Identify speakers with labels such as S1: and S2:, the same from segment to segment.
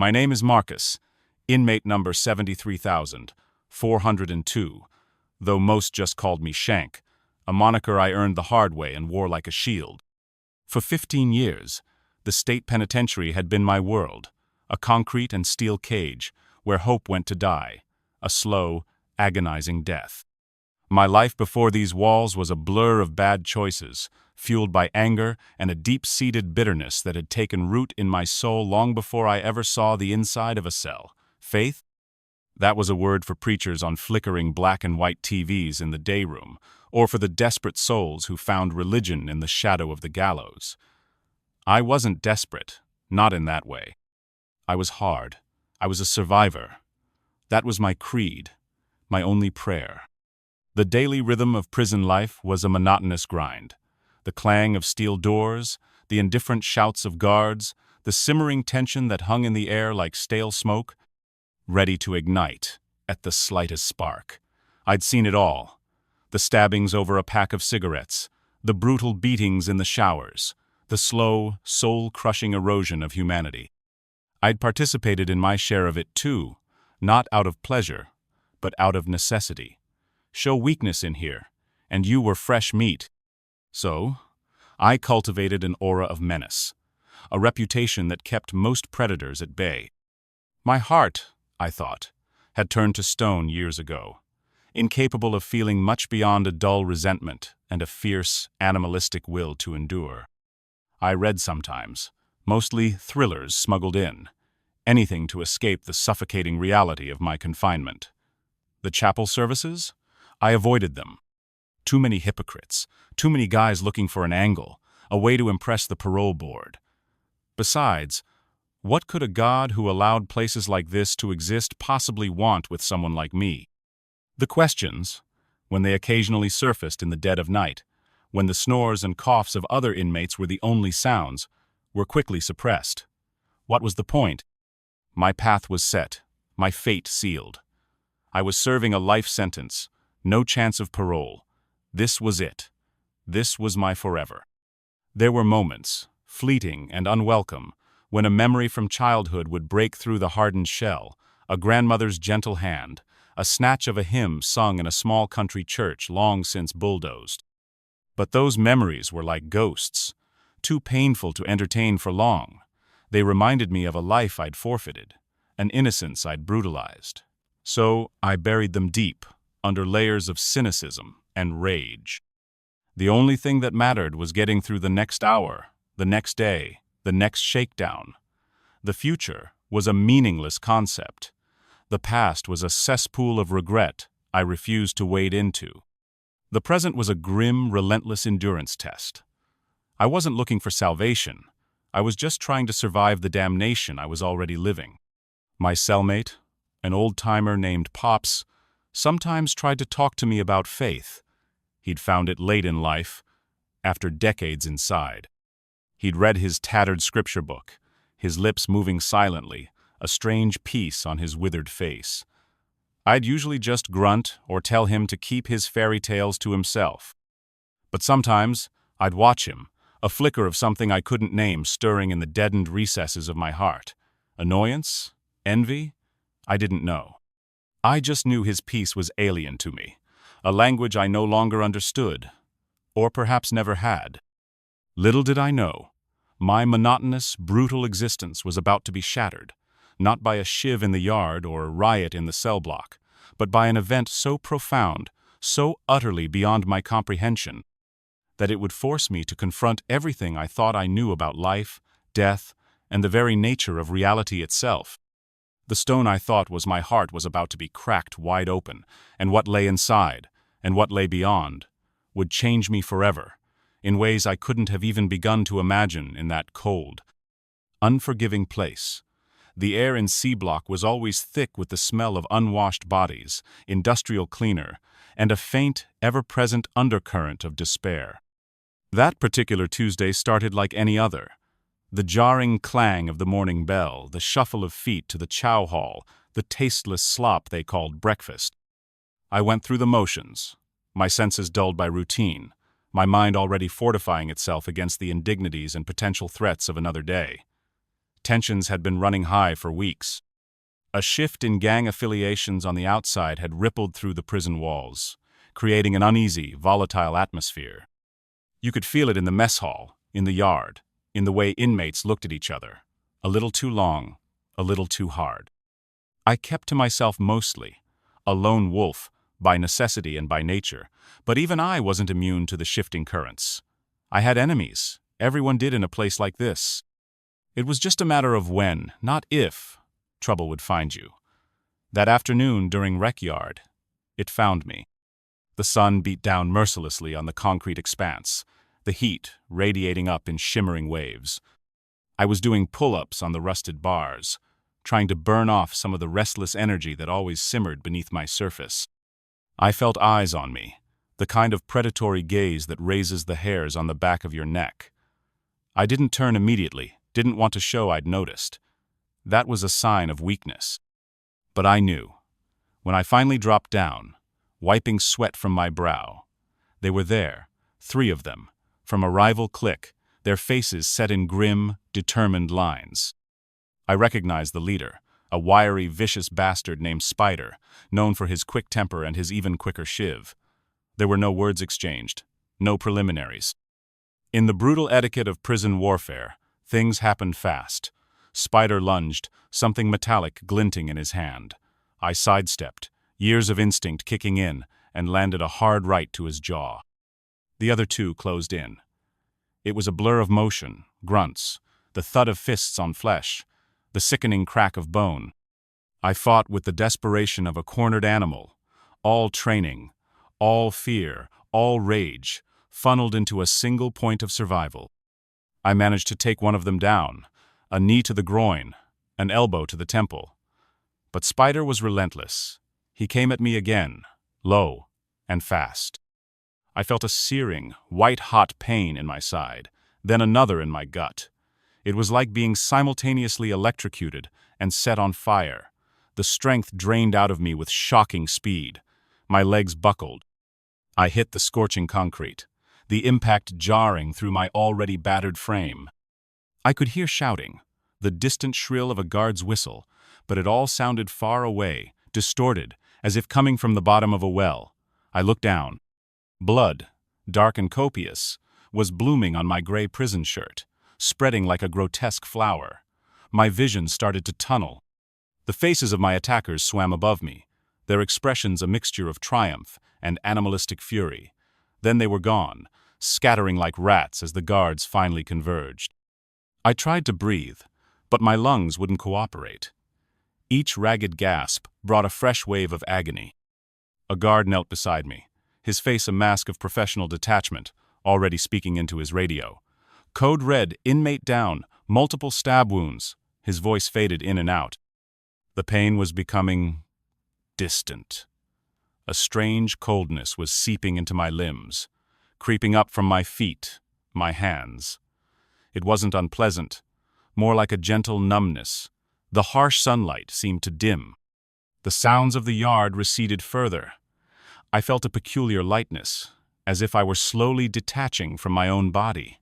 S1: My name is Marcus, inmate number 73,402, though most just called me Shank, a moniker I earned the hard way and wore like a shield. For 15 years, the state penitentiary had been my world, a concrete and steel cage where hope went to die, a slow, agonizing death. My life before these walls was a blur of bad choices, fueled by anger and a deep-seated bitterness that had taken root in my soul long before I ever saw the inside of a cell. Faith? That was a word for preachers on flickering black and white TVs in the day room, or for the desperate souls who found religion in the shadow of the gallows. I wasn't desperate, not in that way. I was hard. I was a survivor. That was my creed, my only prayer. The daily rhythm of prison life was a monotonous grind. The clang of steel doors, the indifferent shouts of guards, the simmering tension that hung in the air like stale smoke, ready to ignite at the slightest spark. I'd seen it all. The stabbings over a pack of cigarettes, the brutal beatings in the showers, the slow, soul-crushing erosion of humanity. I'd participated in my share of it too, not out of pleasure, but out of necessity. Show weakness in here, and you were fresh meat. So, I cultivated an aura of menace, a reputation that kept most predators at bay. My heart, I thought, had turned to stone years ago, incapable of feeling much beyond a dull resentment and a fierce, animalistic will to endure. I read sometimes, mostly thrillers smuggled in, anything to escape the suffocating reality of my confinement. The chapel services? I avoided them. Too many hypocrites, too many guys looking for an angle, a way to impress the parole board. Besides, what could a God who allowed places like this to exist possibly want with someone like me? The questions, when they occasionally surfaced in the dead of night, when the snores and coughs of other inmates were the only sounds, were quickly suppressed. What was the point? My path was set, my fate sealed. I was serving a life sentence, no chance of parole. This was it. This was my forever. There were moments, fleeting and unwelcome, when a memory from childhood would break through the hardened shell, a grandmother's gentle hand, a snatch of a hymn sung in a small country church long since bulldozed. But those memories were like ghosts, too painful to entertain for long. They reminded me of a life I'd forfeited, an innocence I'd brutalized. So I buried them deep, under layers of cynicism and rage. The only thing that mattered was getting through the next hour, the next day, the next shakedown. The future was a meaningless concept. The past was a cesspool of regret I refused to wade into. The present was a grim, relentless endurance test. I wasn't looking for salvation. I was just trying to survive the damnation I was already living. My cellmate, an old-timer named Pops, sometimes tried to talk to me about faith. He'd found it late in life, after decades inside. He'd read his tattered scripture book, his lips moving silently, a strange peace on his withered face. I'd usually just grunt or tell him to keep his fairy tales to himself. But sometimes I'd watch him, a flicker of something I couldn't name stirring in the deadened recesses of my heart. Annoyance? Envy? I didn't know. I just knew his peace was alien to me, a language I no longer understood, or perhaps never had. Little did I know, my monotonous, brutal existence was about to be shattered, not by a shiv in the yard or a riot in the cell block, but by an event so profound, so utterly beyond my comprehension, that it would force me to confront everything I thought I knew about life, death, and the very nature of reality itself. The stone I thought was my heart was about to be cracked wide open, and what lay inside, and what lay beyond, would change me forever, in ways I couldn't have even begun to imagine in that cold, unforgiving place. The air in C Block was always thick with the smell of unwashed bodies, industrial cleaner, and a faint, ever-present undercurrent of despair. That particular Tuesday started like any other. The jarring clang of the morning bell, the shuffle of feet to the chow hall, the tasteless slop they called breakfast. I went through the motions, my senses dulled by routine, my mind already fortifying itself against the indignities and potential threats of another day. Tensions had been running high for weeks. A shift in gang affiliations on the outside had rippled through the prison walls, creating an uneasy, volatile atmosphere. You could feel it in the mess hall, in the yard, in the way inmates looked at each other. A little too long, a little too hard. I kept to myself mostly, a lone wolf, by necessity and by nature, but even I wasn't immune to the shifting currents. I had enemies. Everyone did in a place like this. It was just a matter of when, not if, trouble would find you. That afternoon during rec yard, it found me. The sun beat down mercilessly on the concrete expanse, the heat radiating up in shimmering waves. I was doing pull-ups on the rusted bars, trying to burn off some of the restless energy that always simmered beneath my surface. I felt eyes on me, the kind of predatory gaze that raises the hairs on the back of your neck. I didn't turn immediately, didn't want to show I'd noticed. That was a sign of weakness. But I knew. When I finally dropped down, wiping sweat from my brow, they were there, 3 of them, from a rival clique, their faces set in grim, determined lines. I recognized the leader, a wiry, vicious bastard named Spider, known for his quick temper and his even quicker shiv. There were no words exchanged, no preliminaries. In the brutal etiquette of prison warfare, things happened fast. Spider lunged, something metallic glinting in his hand. I sidestepped, years of instinct kicking in, and landed a hard right to his jaw. The other 2 closed in. It was a blur of motion, grunts, the thud of fists on flesh, the sickening crack of bone. I fought with the desperation of a cornered animal, all training, all fear, all rage, funneled into a single point of survival. I managed to take one of them down, a knee to the groin, an elbow to the temple. But Spider was relentless. He came at me again, low and fast. I felt a searing, white-hot pain in my side, then another in my gut. It was like being simultaneously electrocuted and set on fire. The strength drained out of me with shocking speed. My legs buckled. I hit the scorching concrete, the impact jarring through my already battered frame. I could hear shouting, the distant shrill of a guard's whistle, but it all sounded far away, distorted, as if coming from the bottom of a well. I looked down. Blood, dark and copious, was blooming on my gray prison shirt, spreading like a grotesque flower. My vision started to tunnel. The faces of my attackers swam above me, their expressions a mixture of triumph and animalistic fury. Then they were gone, scattering like rats as the guards finally converged. I tried to breathe, but my lungs wouldn't cooperate. Each ragged gasp brought a fresh wave of agony. A guard knelt beside me, his face a mask of professional detachment, already speaking into his radio. Code red, inmate down, multiple stab wounds. His voice faded in and out. The pain was becoming distant. A strange coldness was seeping into my limbs, creeping up from my feet, my hands. It wasn't unpleasant, more like a gentle numbness. The harsh sunlight seemed to dim. The sounds of the yard receded further. I felt a peculiar lightness, as if I were slowly detaching from my own body.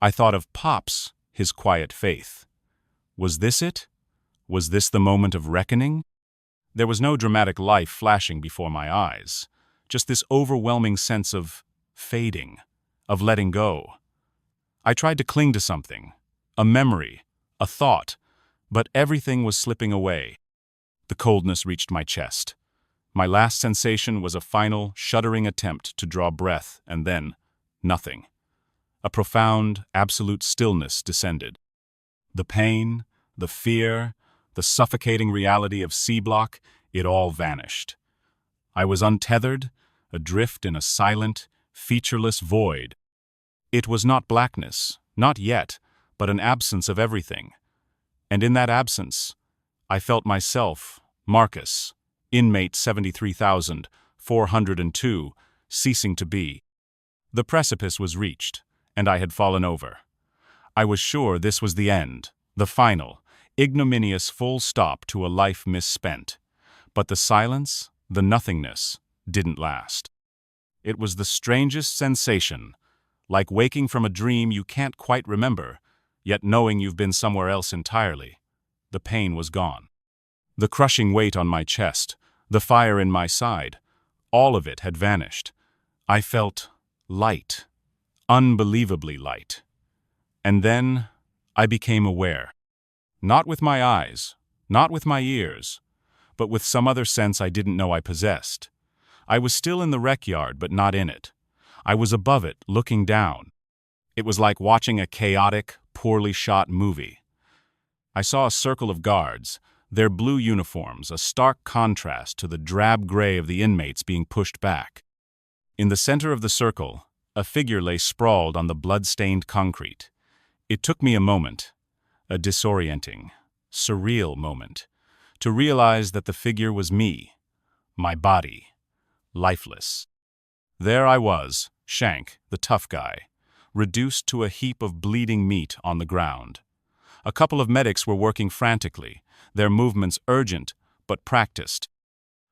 S1: I thought of Pops, his quiet faith. Was this it? Was this the moment of reckoning? There was no dramatic life flashing before my eyes, just this overwhelming sense of fading, of letting go. I tried to cling to something, a memory, a thought, but everything was slipping away. The coldness reached my chest. My last sensation was a final, shuddering attempt to draw breath, and then nothing. A profound, absolute stillness descended. The pain, the fear, the suffocating reality of C-Block, it all vanished. I was untethered, adrift in a silent, featureless void. It was not blackness, not yet, but an absence of everything. And in that absence, I felt myself, Marcus, Inmate 73,402, ceasing to be. The precipice was reached, and I had fallen over. I was sure this was the end, the final, ignominious full stop to a life misspent. But the silence, the nothingness, didn't last. It was the strangest sensation, like waking from a dream you can't quite remember, yet knowing you've been somewhere else entirely, the pain was gone. The crushing weight on my chest, the fire in my side, all of it had vanished. I felt light, unbelievably light. And then I became aware. Not with my eyes, not with my ears, but with some other sense I didn't know I possessed. I was still in the rec yard, but not in it. I was above it, looking down. It was like watching a chaotic, poorly shot movie. I saw a circle of guards, their blue uniforms a stark contrast to the drab gray of the inmates being pushed back. In the center of the circle, a figure lay sprawled on the blood-stained concrete. It took me a moment, a disorienting, surreal moment, to realize that the figure was me, my body, lifeless. There I was, Shank, the tough guy, reduced to a heap of bleeding meat on the ground. A couple of medics were working frantically, their movements urgent but practiced.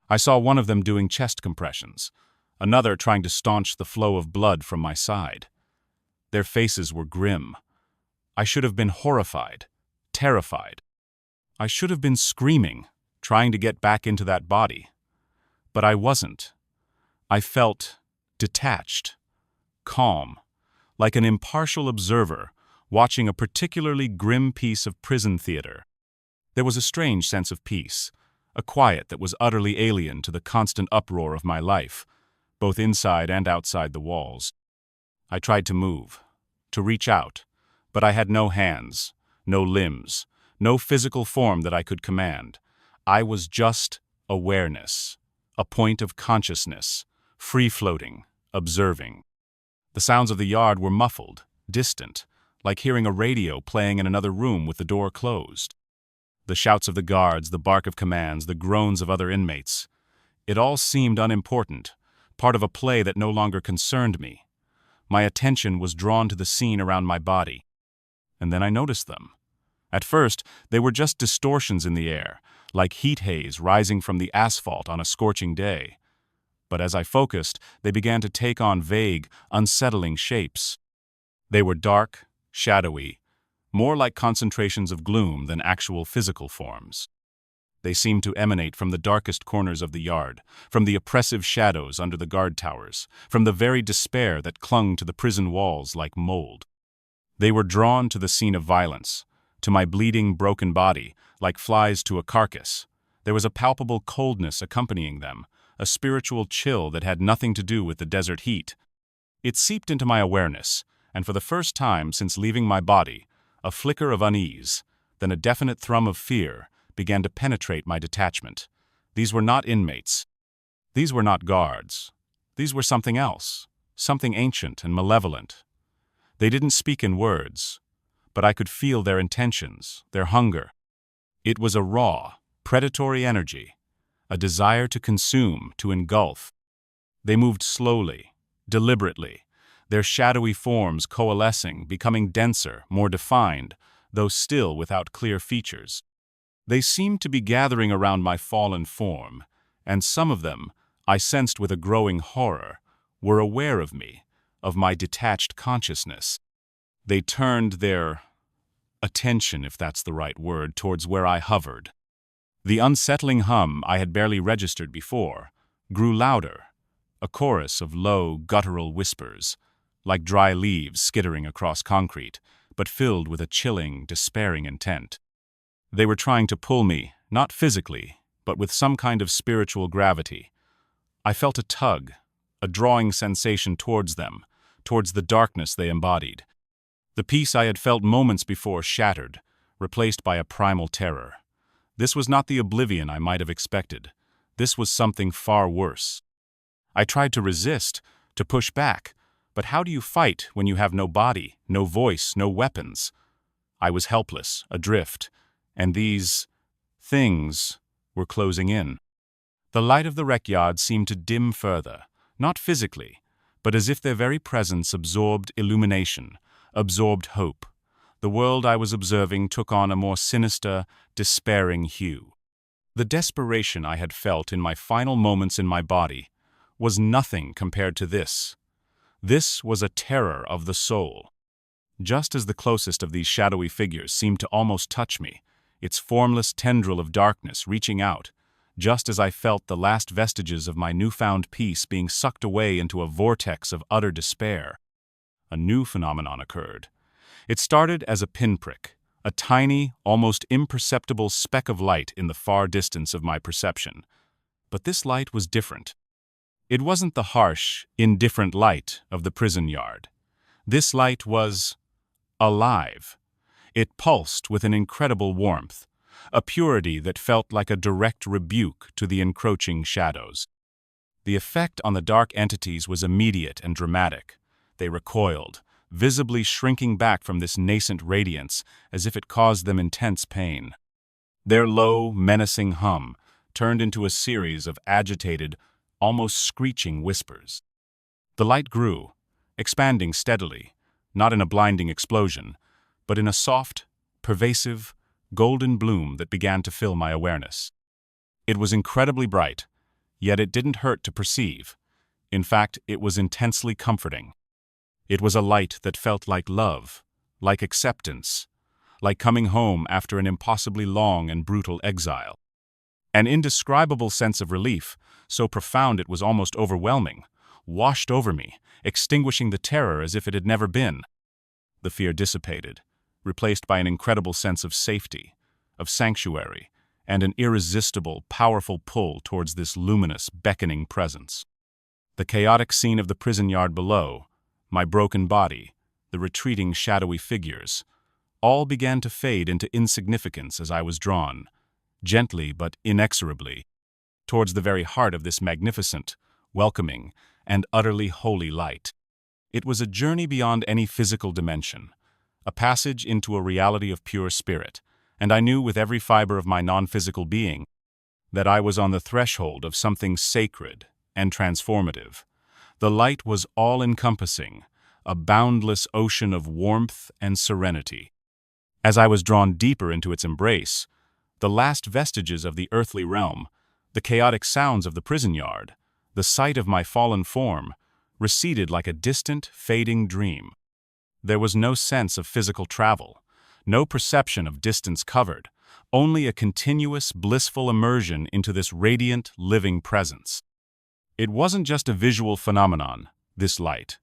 S1: I saw one of them doing chest compressions, another trying to staunch the flow of blood from my side. Their faces were grim. I should have been horrified, terrified. I should have been screaming, trying to get back into that body. But I wasn't. I felt detached, calm, like an impartial observer watching a particularly grim piece of prison theater. There was a strange sense of peace, a quiet that was utterly alien to the constant uproar of my life, both inside and outside the walls. I tried to move, to reach out, but I had no hands, no limbs, no physical form that I could command. I was just awareness, a point of consciousness, free-floating, observing. The sounds of the yard were muffled, distant, like hearing a radio playing in another room with the door closed. The shouts of the guards, the bark of commands, the groans of other inmates. It all seemed unimportant, part of a play that no longer concerned me. My attention was drawn to the scene around my body. And then I noticed them. At first, they were just distortions in the air, like heat haze rising from the asphalt on a scorching day. But as I focused, they began to take on vague, unsettling shapes. They were dark, shadowy, more like concentrations of gloom than actual physical forms. They seemed to emanate from the darkest corners of the yard, from the oppressive shadows under the guard towers, from the very despair that clung to the prison walls like mold. They were drawn to the scene of violence, to my bleeding, broken body, like flies to a carcass. There was a palpable coldness accompanying them, a spiritual chill that had nothing to do with the desert heat. It seeped into my awareness, and for the first time since leaving my body, a flicker of unease, then a definite thrum of fear, began to penetrate my detachment. These were not inmates. These were not guards. These were something else, something ancient and malevolent. They didn't speak in words, but I could feel their intentions, their hunger. It was a raw, predatory energy, a desire to consume, to engulf. They moved slowly, deliberately, their shadowy forms coalescing, becoming denser, more defined, though still without clear features. They seemed to be gathering around my fallen form, and some of them, I sensed with a growing horror, were aware of me, of my detached consciousness. They turned their attention, if that's the right word, towards where I hovered. The unsettling hum I had barely registered before grew louder, a chorus of low, guttural whispers, like dry leaves skittering across concrete, but filled with a chilling, despairing intent. They were trying to pull me, not physically, but with some kind of spiritual gravity. I felt a tug, a drawing sensation towards them, towards the darkness they embodied. The peace I had felt moments before shattered, replaced by a primal terror. This was not the oblivion I might have expected. This was something far worse. I tried to resist, to push back, but how do you fight when you have no body, no voice, no weapons? I was helpless, adrift, and these things were closing in. The light of the rec yard seemed to dim further, not physically, but as if their very presence absorbed illumination, absorbed hope. The world I was observing took on a more sinister, despairing hue. The desperation I had felt in my final moments in my body was nothing compared to this. This was a terror of the soul. just as the closest of these shadowy figures seemed to almost touch me, its formless tendril of darkness reaching out, just as I felt the last vestiges of my newfound peace being sucked away into a vortex of utter despair. A new phenomenon occurred. It started as a pinprick, a tiny, almost imperceptible speck of light in the far distance of my perception. But this light was different. It wasn't the harsh, indifferent light of the prison yard. This light was alive. It pulsed with an incredible warmth, a purity that felt like a direct rebuke to the encroaching shadows. The effect on the dark entities was immediate and dramatic. They recoiled, visibly shrinking back from this nascent radiance as if it caused them intense pain. Their low, menacing hum turned into a series of agitated, almost screeching whispers. The light grew, expanding steadily, not in a blinding explosion, but in a soft, pervasive, golden bloom that began to fill my awareness. It was incredibly bright, yet it didn't hurt to perceive. In fact, it was intensely comforting. It was a light that felt like love, like acceptance, like coming home after an impossibly long and brutal exile. An indescribable sense of relief, so profound it was almost overwhelming, washed over me, extinguishing the terror as if it had never been. The fear dissipated, replaced by an incredible sense of safety, of sanctuary, and an irresistible, powerful pull towards this luminous, beckoning presence. The chaotic scene of the prison yard below, my broken body, the retreating shadowy figures, all began to fade into insignificance as I was drawn, gently but inexorably, towards the very heart of this magnificent, welcoming, and utterly holy light. It was a journey beyond any physical dimension, a passage into a reality of pure spirit, and I knew with every fiber of my non-physical being that I was on the threshold of something sacred and transformative. The light was all-encompassing, a boundless ocean of warmth and serenity. As I was drawn deeper into its embrace, the last vestiges of the earthly realm, the chaotic sounds of the prison yard, the sight of my fallen form, receded like a distant, fading dream. There was no sense of physical travel, no perception of distance covered, only a continuous, blissful immersion into this radiant, living presence. It wasn't just a visual phenomenon, this light.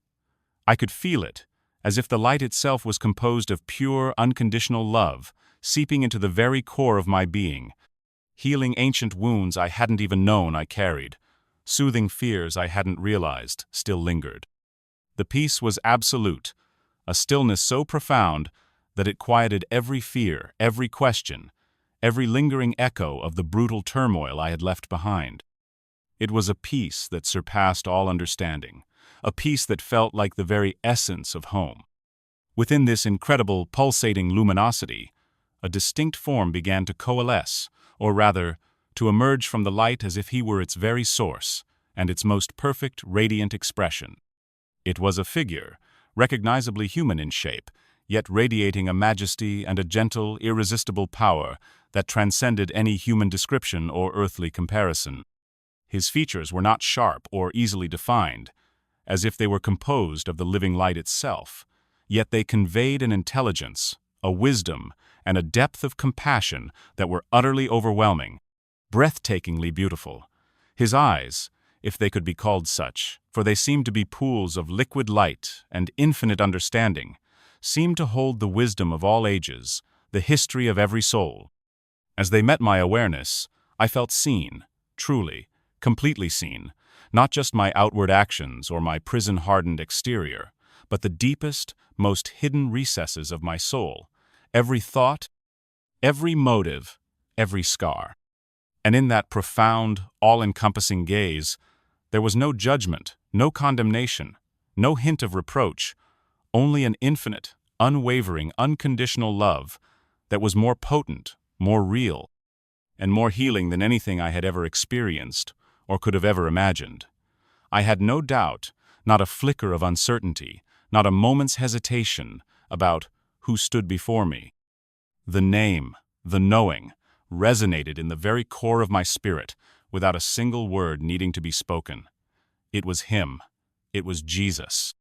S1: I could feel it, as if the light itself was composed of pure, unconditional love, seeping into the very core of my being, healing ancient wounds I hadn't even known I carried, soothing fears I hadn't realized still lingered. The peace was absolute, a stillness so profound that it quieted every fear, every question, every lingering echo of the brutal turmoil I had left behind. It was a peace that surpassed all understanding, a peace that felt like the very essence of home. Within this incredible, pulsating luminosity, a distinct form began to coalesce, or rather, to emerge from the light as if he were its very source and its most perfect, radiant expression. It was a figure, recognizably human in shape, yet radiating a majesty and a gentle, irresistible power that transcended any human description or earthly comparison. His features were not sharp or easily defined, as if they were composed of the living light itself, yet they conveyed an intelligence, a wisdom, and a depth of compassion that were utterly overwhelming, breathtakingly beautiful. His eyes, if they could be called such, for they seemed to be pools of liquid light and infinite understanding, seemed to hold the wisdom of all ages, the history of every soul. As they met my awareness, I felt seen, truly, completely seen, not just my outward actions or my prison-hardened exterior, but the deepest, most hidden recesses of my soul, every thought, every motive, every scar. And in that profound, all-encompassing gaze, there was no judgment, no condemnation, no hint of reproach, only an infinite, unwavering, unconditional love that was more potent, more real, and more healing than anything I had ever experienced or could have ever imagined. I had no doubt, not a flicker of uncertainty, not a moment's hesitation about who stood before me. The name, the knowing, resonated in the very core of my spirit without a single word needing to be spoken. It was him. It was Jesus.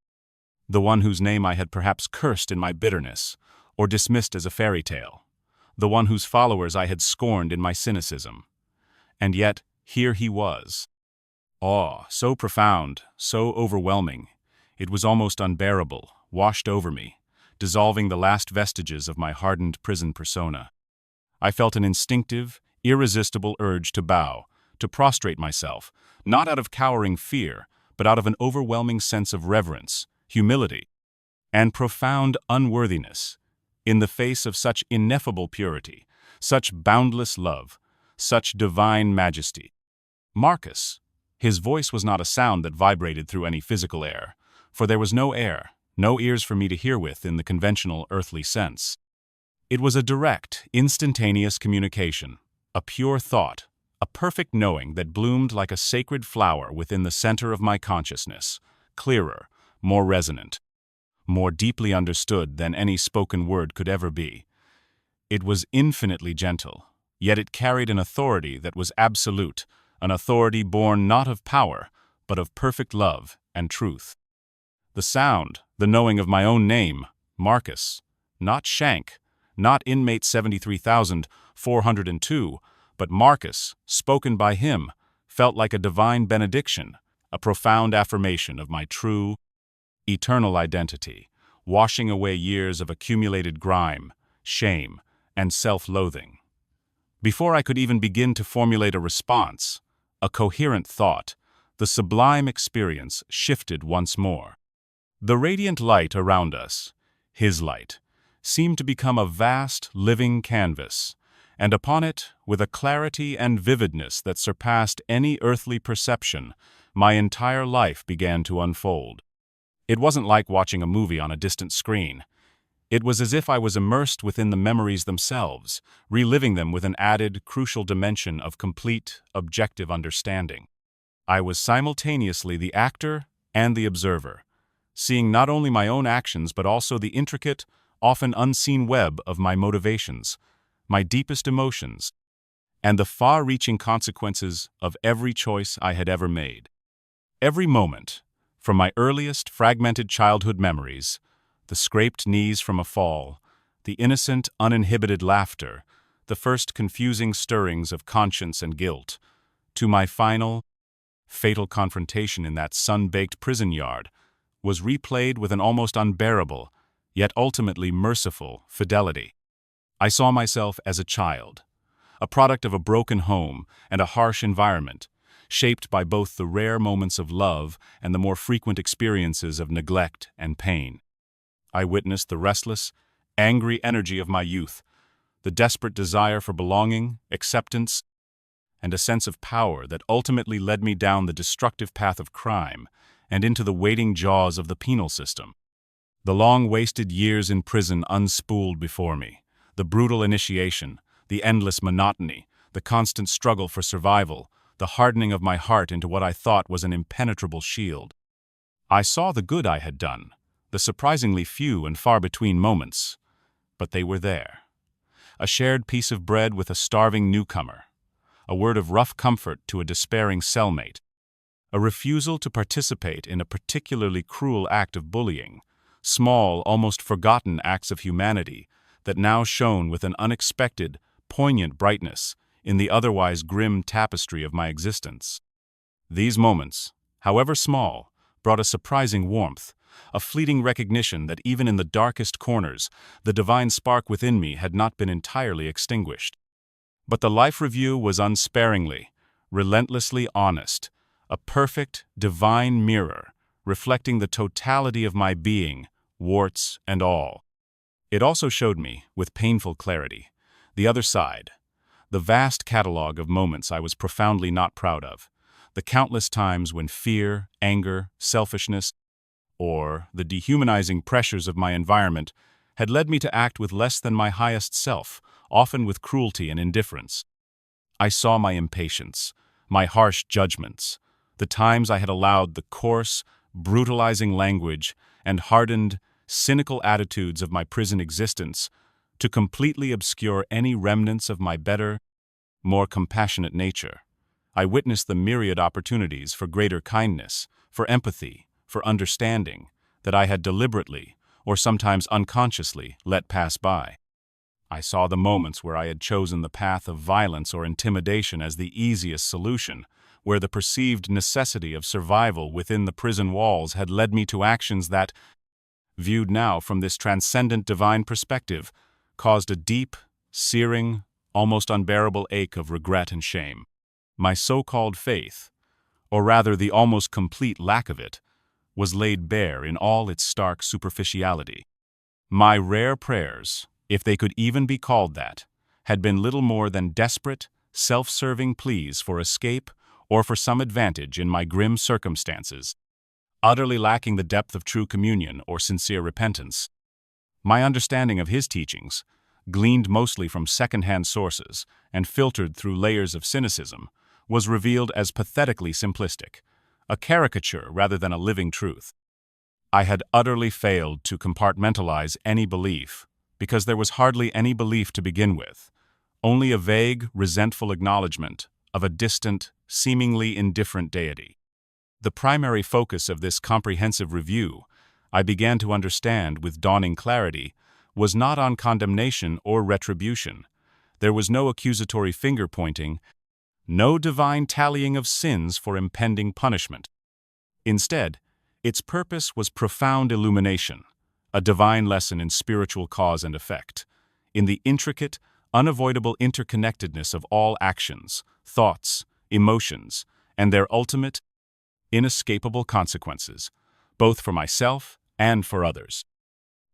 S1: the one whose name I had perhaps cursed in my bitterness, or dismissed as a fairy tale, the one whose followers I had scorned in my cynicism. And yet, here he was. Awe, so profound, so overwhelming, it was almost unbearable, washed over me, dissolving the last vestiges of my hardened prison persona. I felt an instinctive, irresistible urge to bow, to prostrate myself, not out of cowering fear, but out of an overwhelming sense of reverence, humility, and profound unworthiness, in the face of such ineffable purity, such boundless love, such divine majesty. Marcus. His voice was not a sound that vibrated through any physical air, for there was no air, no ears for me to hear with in the conventional earthly sense. It was a direct, instantaneous communication, a pure thought, a perfect knowing that bloomed like a sacred flower within the center of my consciousness, clearer, more resonant, more deeply understood than any spoken word could ever be. It was infinitely gentle, yet it carried an authority that was absolute, an authority born not of power, but of perfect love and truth. The sound, the knowing of my own name, Marcus, not Shank, not Inmate 73,402, but Marcus, spoken by him, felt like a divine benediction, a profound affirmation of my true, eternal identity, washing away years of accumulated grime, shame, and self-loathing. Before I could even begin to formulate a response, a coherent thought, the sublime experience shifted once more. The radiant light around us, his light, seemed to become a vast, living canvas, and upon it, with a clarity and vividness that surpassed any earthly perception, my entire life began to unfold. It wasn't like watching a movie on a distant screen. It was as if I was immersed within the memories themselves, reliving them with an added, crucial dimension of complete, objective understanding. I was simultaneously the actor and the observer, seeing not only my own actions but also the intricate, often unseen web of my motivations, my deepest emotions, and the far-reaching consequences of every choice I had ever made. Every moment, from my earliest fragmented childhood memories, the scraped knees from a fall, the innocent, uninhibited laughter, the first confusing stirrings of conscience and guilt, to my final, fatal confrontation in that sun-baked prison yard, was replayed with an almost unbearable, yet ultimately merciful, fidelity. I saw myself as a child, a product of a broken home and a harsh environment, shaped by both the rare moments of love and the more frequent experiences of neglect and pain. I witnessed the restless, angry energy of my youth, the desperate desire for belonging, acceptance, and a sense of power that ultimately led me down the destructive path of crime and into the waiting jaws of the penal system. The long-wasted years in prison unspooled before me, the brutal initiation, the endless monotony, the constant struggle for survival, the hardening of my heart into what I thought was an impenetrable shield. I saw the good I had done, the surprisingly few and far between moments, but they were there. A shared piece of bread with a starving newcomer, a word of rough comfort to a despairing cellmate, a refusal to participate in a particularly cruel act of bullying, small, almost forgotten acts of humanity that now shone with an unexpected, poignant brightness in the otherwise grim tapestry of my existence. These moments, however small, brought a surprising warmth, a fleeting recognition that even in the darkest corners, the divine spark within me had not been entirely extinguished. But the life review was unsparingly, relentlessly honest, a perfect, divine mirror, reflecting the totality of my being, warts and all. It also showed me, with painful clarity, the other side, the vast catalogue of moments I was profoundly not proud of, the countless times when fear, anger, selfishness, or the dehumanizing pressures of my environment had led me to act with less than my highest self, often with cruelty and indifference. I saw my impatience, my harsh judgments, the times I had allowed the coarse, brutalizing language and hardened, cynical attitudes of my prison existence to completely obscure any remnants of my better, more compassionate nature. I witnessed the myriad opportunities for greater kindness, for empathy, for understanding, that I had deliberately, or sometimes unconsciously, let pass by. I saw the moments where I had chosen the path of violence or intimidation as the easiest solution, where the perceived necessity of survival within the prison walls had led me to actions that, viewed now from this transcendent divine perspective, caused a deep, searing, almost unbearable ache of regret and shame. My so-called faith, or rather the almost complete lack of it, was laid bare in all its stark superficiality. My rare prayers, if they could even be called that, had been little more than desperate, self-serving pleas for escape or for some advantage in my grim circumstances, utterly lacking the depth of true communion or sincere repentance. My understanding of his teachings, gleaned mostly from second-hand sources and filtered through layers of cynicism, was revealed as pathetically simplistic, a caricature rather than a living truth. I had utterly failed to compartmentalize any belief, because there was hardly any belief to begin with, only a vague, resentful acknowledgement of a distant, seemingly indifferent deity. The primary focus of this comprehensive review, I began to understand with dawning clarity, was not on condemnation or retribution. There was no accusatory finger-pointing, no divine tallying of sins for impending punishment. Instead, its purpose was profound illumination, a divine lesson in spiritual cause and effect, in the intricate, unavoidable interconnectedness of all actions, thoughts, emotions, and their ultimate, inescapable consequences, both for myself and for others.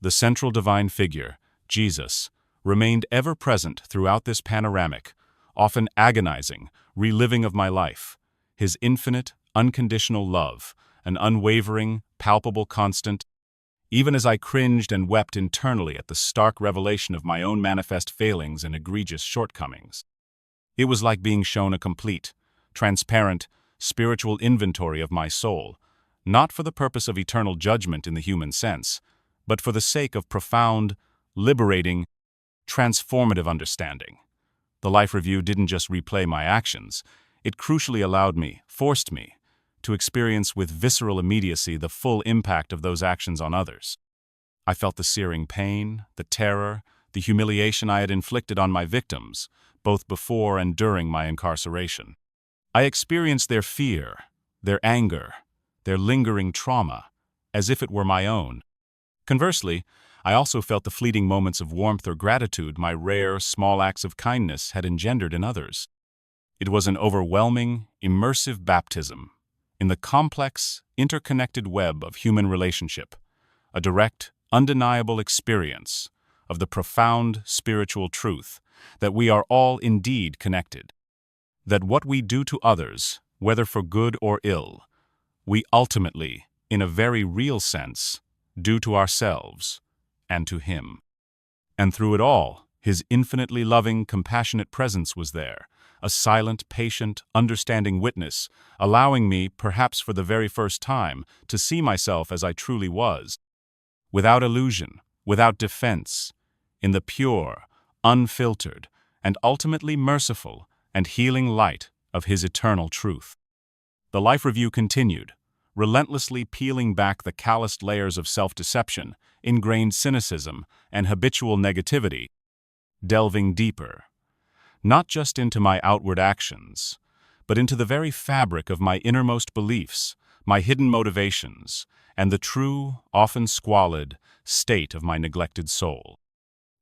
S1: The central divine figure, Jesus, remained ever present throughout this panoramic, often agonizing, reliving of my life, his infinite, unconditional love, an unwavering, palpable constant, even as I cringed and wept internally at the stark revelation of my own manifest failings and egregious shortcomings. It was like being shown a complete, transparent, spiritual inventory of my soul, not for the purpose of eternal judgment in the human sense, but for the sake of profound, liberating, transformative understanding. The Life Review didn't just replay my actions, it crucially forced me, to experience with visceral immediacy the full impact of those actions on others. I felt the searing pain, the terror, the humiliation I had inflicted on my victims, both before and during my incarceration. I experienced their fear, their anger, their lingering trauma, as if it were my own. Conversely, I also felt the fleeting moments of warmth or gratitude my rare, small acts of kindness had engendered in others. It was an overwhelming, immersive baptism in the complex, interconnected web of human relationship, a direct, undeniable experience of the profound spiritual truth that we are all indeed connected, that what we do to others, whether for good or ill, we ultimately, in a very real sense, do to ourselves and to Him. And through it all, His infinitely loving, compassionate presence was there, a silent, patient, understanding witness, allowing me, perhaps for the very first time, to see myself as I truly was, without illusion, without defense, in the pure, unfiltered, and ultimately merciful and healing light of His eternal truth. The Life Review continued, relentlessly peeling back the calloused layers of self-deception, ingrained cynicism, and habitual negativity, delving deeper, not just into my outward actions, but into the very fabric of my innermost beliefs, my hidden motivations, and the true, often squalid, state of my neglected soul.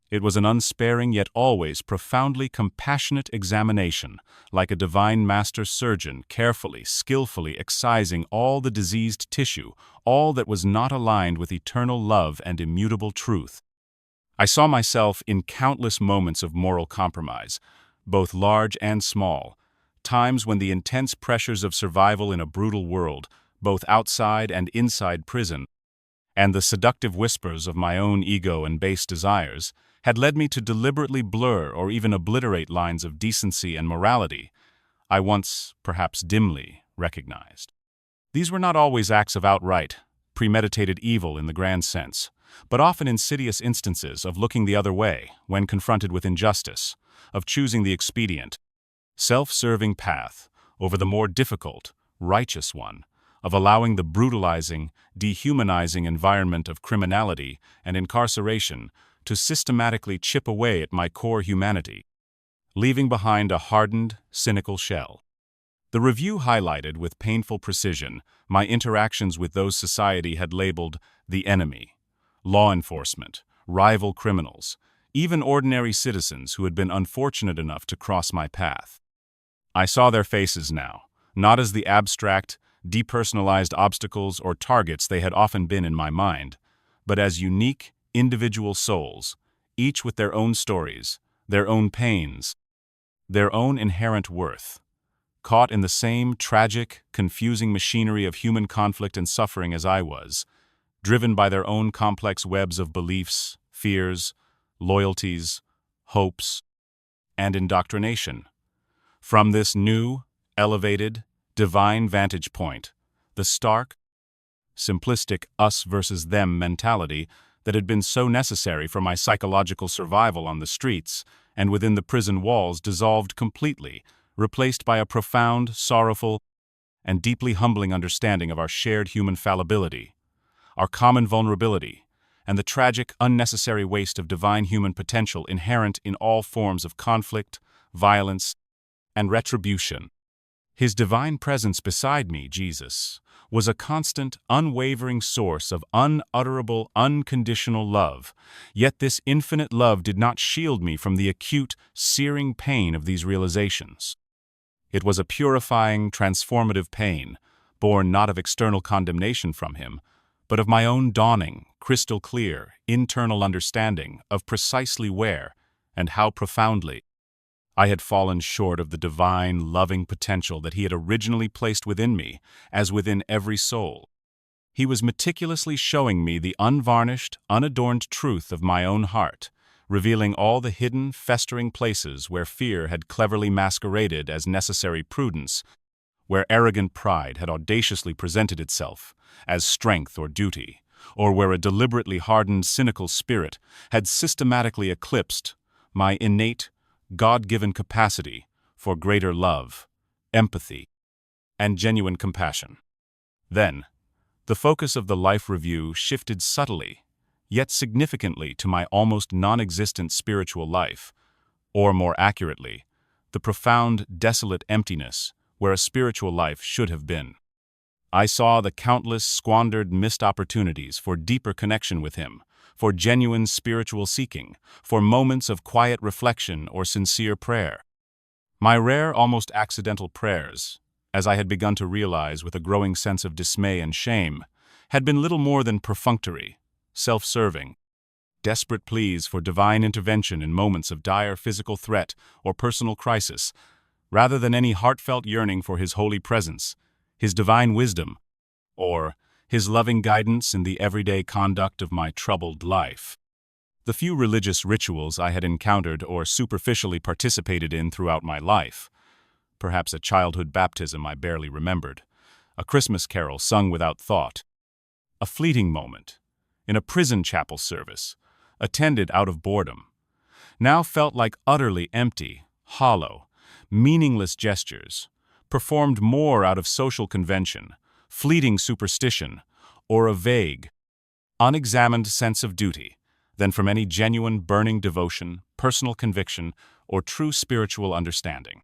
S1: It was an unsparing yet always profoundly compassionate examination, like a divine master surgeon carefully, skillfully excising all the diseased tissue, all that was not aligned with eternal love and immutable truth. I saw myself in countless moments of moral compromise, both large and small, times when the intense pressures of survival in a brutal world, both outside and inside prison, and the seductive whispers of my own ego and base desires, had led me to deliberately blur or even obliterate lines of decency and morality I once, perhaps dimly, recognized. These were not always acts of outright, premeditated evil in the grand sense, but often insidious instances of looking the other way when confronted with injustice, of choosing the expedient, self-serving path over the more difficult, righteous one, of allowing the brutalizing, dehumanizing environment of criminality and incarceration to systematically chip away at my core humanity, leaving behind a hardened, cynical shell. The review highlighted with painful precision my interactions with those society had labeled the enemy, law enforcement, rival criminals, even ordinary citizens who had been unfortunate enough to cross my path. I saw their faces now, not as the abstract, depersonalized obstacles or targets they had often been in my mind, but as unique, individual souls, each with their own stories, their own pains, their own inherent worth, caught in the same tragic, confusing machinery of human conflict and suffering as I was, driven by their own complex webs of beliefs, fears, loyalties, hopes, and indoctrination. From this new, elevated, divine vantage point, the stark, simplistic us versus them mentality that had been so necessary for my psychological survival on the streets and within the prison walls dissolved completely, replaced by a profound, sorrowful, and deeply humbling understanding of our shared human fallibility, our common vulnerability, and the tragic, unnecessary waste of divine human potential inherent in all forms of conflict, violence, and retribution. His divine presence beside me, Jesus, was a constant, unwavering source of unutterable, unconditional love, yet this infinite love did not shield me from the acute, searing pain of these realizations. It was a purifying, transformative pain, born not of external condemnation from him, but of my own dawning, crystal-clear, internal understanding of precisely where and how profoundly I had fallen short of the divine, loving potential that he had originally placed within me, as within every soul. He was meticulously showing me the unvarnished, unadorned truth of my own heart, revealing all the hidden, festering places where fear had cleverly masqueraded as necessary prudence, where arrogant pride had audaciously presented itself as strength or duty, or where a deliberately hardened, cynical spirit had systematically eclipsed my innate, God-given capacity for greater love, empathy, and genuine compassion. Then, the focus of the life review shifted subtly, yet significantly to my almost non-existent spiritual life, or more accurately, the profound, desolate emptiness where a spiritual life should have been. I saw the countless squandered missed opportunities for deeper connection with him, for genuine spiritual seeking, for moments of quiet reflection or sincere prayer. My rare, almost accidental prayers, as I had begun to realize with a growing sense of dismay and shame, had been little more than perfunctory, self-serving, desperate pleas for divine intervention in moments of dire physical threat or personal crisis, rather than any heartfelt yearning for his holy presence, his divine wisdom, or his loving guidance in the everyday conduct of my troubled life. The few religious rituals I had encountered or superficially participated in throughout my life, perhaps a childhood baptism I barely remembered, a Christmas carol sung without thought, a fleeting moment in a prison chapel service, attended out of boredom, now felt like utterly empty, hollow, meaningless gestures, performed more out of social convention, fleeting superstition, or a vague, unexamined sense of duty than from any genuine burning devotion, personal conviction, or true spiritual understanding.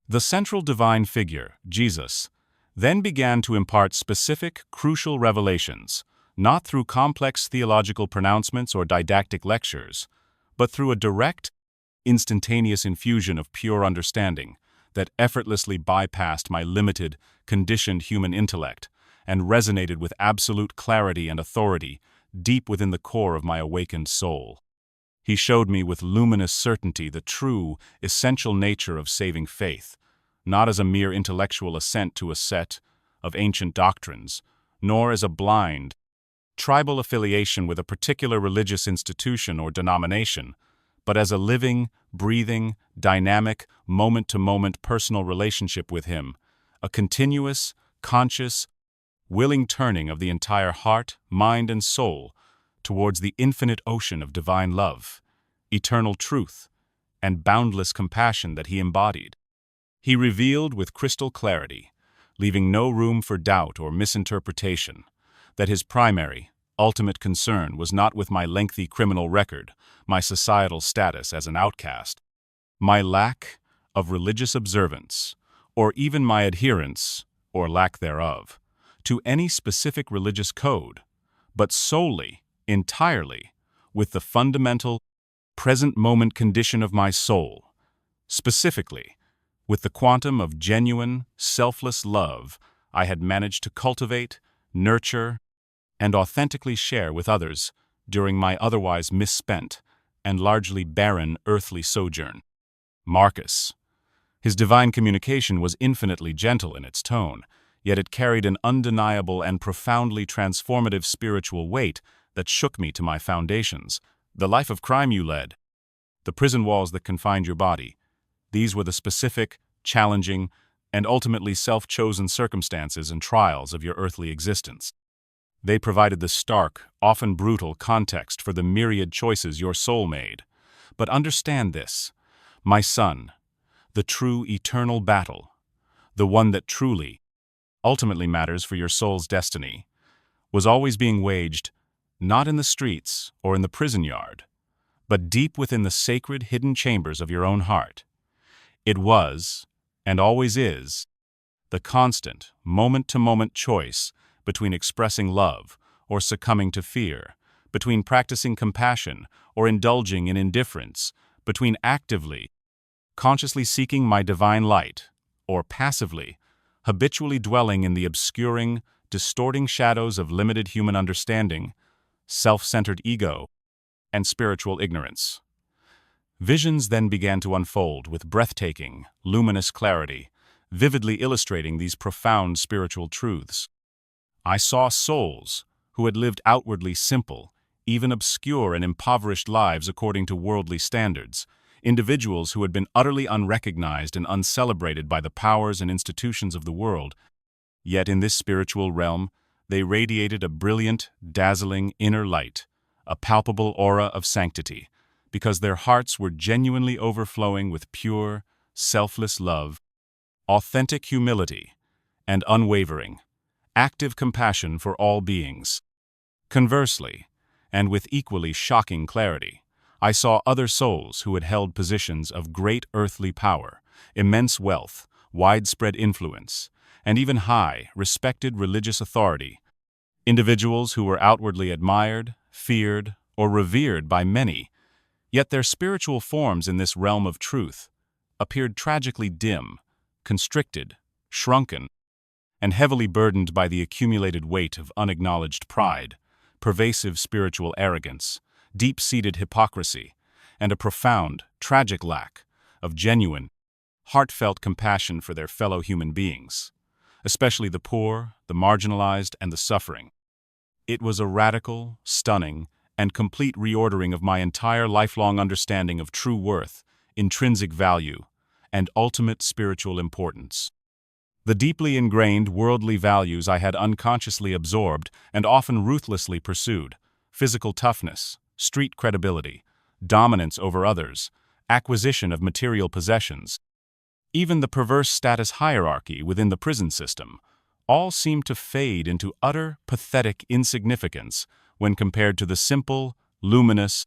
S1: The central divine figure, Jesus, then began to impart specific, crucial revelations, not through complex theological pronouncements or didactic lectures, but through a direct, instantaneous infusion of pure understanding that effortlessly bypassed my limited, conditioned human intellect and resonated with absolute clarity and authority deep within the core of my awakened soul. He showed me with luminous certainty the true, essential nature of saving faith, not as a mere intellectual assent to a set of ancient doctrines, nor as a blind, tribal affiliation with a particular religious institution or denomination, but as a living, breathing, dynamic, moment-to-moment personal relationship with him, a continuous, conscious, willing turning of the entire heart, mind, and soul towards the infinite ocean of divine love, eternal truth, and boundless compassion that he embodied. He revealed with crystal clarity leaving no room for doubt or misinterpretation, that his primary, ultimate concern was not with my lengthy criminal record, my societal status as an outcast, my lack of religious observance, or even my adherence, or lack thereof, to any specific religious code, but solely, entirely, with the fundamental, present-moment condition of my soul, specifically, with the quantum of genuine, selfless love I had managed to cultivate, nurture, and authentically share with others during my otherwise misspent and largely barren earthly sojourn. Marcus. His divine communication was infinitely gentle in its tone, yet it carried an undeniable and profoundly transformative spiritual weight that shook me to my foundations. The life of crime you led, the prison walls that confined your body, these were the specific, challenging, and ultimately self-chosen circumstances and trials of your earthly existence. They provided the stark, often brutal context for the myriad choices your soul made. But understand this, my son, the true eternal battle, the one that truly, ultimately matters for your soul's destiny, was always being waged not in the streets or in the prison yard, but deep within the sacred hidden chambers of your own heart. It was, and always is, the constant, moment-to-moment choice between expressing love or succumbing to fear, between practicing compassion or indulging in indifference, between actively, consciously seeking my divine light, or passively, habitually dwelling in the obscuring, distorting shadows of limited human understanding, self-centered ego, and spiritual ignorance. Visions then began to unfold with breathtaking, luminous clarity, vividly illustrating these profound spiritual truths. I saw souls who had lived outwardly simple, even obscure and impoverished lives according to worldly standards, individuals who had been utterly unrecognized and uncelebrated by the powers and institutions of the world. Yet in this spiritual realm, they radiated a brilliant, dazzling inner light, a palpable aura of sanctity, because their hearts were genuinely overflowing with pure, selfless love, authentic humility, and unwavering, active compassion for all beings. Conversely, and with equally shocking clarity, I saw other souls who had held positions of great earthly power, immense wealth, widespread influence, and even high, respected religious authority, individuals who were outwardly admired, feared, or revered by many, yet their spiritual forms in this realm of truth appeared tragically dim, constricted, shrunken, and heavily burdened by the accumulated weight of unacknowledged pride, pervasive spiritual arrogance, deep-seated hypocrisy, and a profound, tragic lack of genuine, heartfelt compassion for their fellow human beings, especially the poor, the marginalized, and the suffering. It was a radical, stunning, and complete reordering of my entire lifelong understanding of true worth, intrinsic value, and ultimate spiritual importance. The deeply ingrained worldly values I had unconsciously absorbed and often ruthlessly pursued, physical toughness, street credibility, dominance over others, acquisition of material possessions, even the perverse status hierarchy within the prison system, all seemed to fade into utter, pathetic insignificance when compared to the simple, luminous,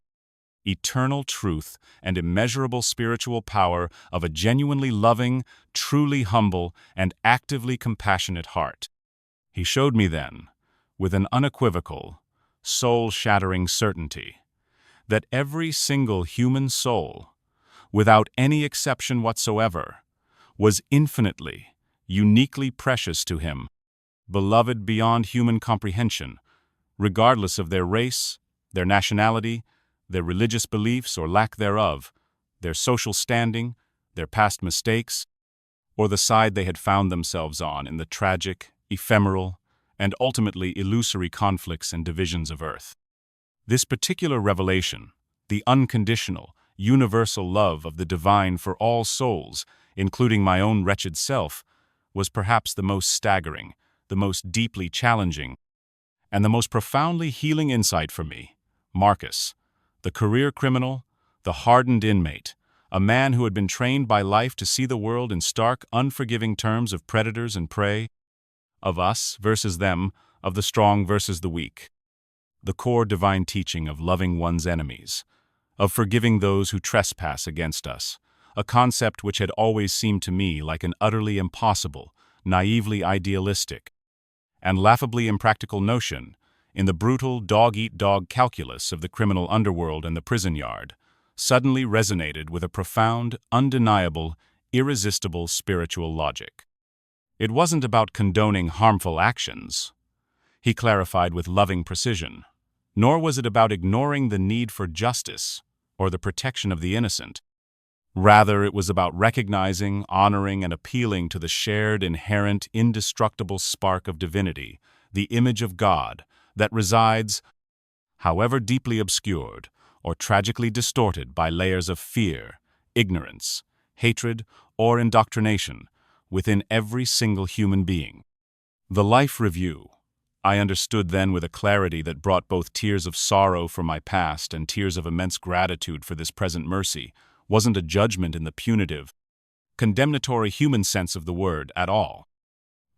S1: eternal truth and immeasurable spiritual power of a genuinely loving, truly humble, and actively compassionate heart. He showed me then, with an unequivocal, soul-shattering certainty, that every single human soul, without any exception whatsoever, was infinitely, uniquely precious to him, beloved beyond human comprehension, regardless of their race, their nationality, their religious beliefs or lack thereof, their social standing, their past mistakes, or the side they had found themselves on in the tragic, ephemeral, and ultimately illusory conflicts and divisions of earth. This particular revelation, the unconditional, universal love of the divine for all souls, including my own wretched self, was perhaps the most staggering, the most deeply challenging, and the most profoundly healing insight for me, Marcus, the career criminal, the hardened inmate, a man who had been trained by life to see the world in stark, unforgiving terms of predators and prey, of us versus them, of the strong versus the weak. The core divine teaching of loving one's enemies, of forgiving those who trespass against us, a concept which had always seemed to me like an utterly impossible, naively idealistic, and laughably impractical notion in the brutal dog-eat-dog calculus of the criminal underworld and the prison yard, suddenly resonated with a profound, undeniable, irresistible spiritual logic. It wasn't about condoning harmful actions, he clarified with loving precision, nor was it about ignoring the need for justice or the protection of the innocent. Rather, it was about recognizing, honoring, and appealing to the shared, inherent, indestructible spark of divinity, the image of God, that resides, however deeply obscured or tragically distorted by layers of fear, ignorance, hatred, or indoctrination, within every single human being. The Life Review, I understood then with a clarity that brought both tears of sorrow for my past and tears of immense gratitude for this present mercy, wasn't a judgment in the punitive, condemnatory human sense of the word at all.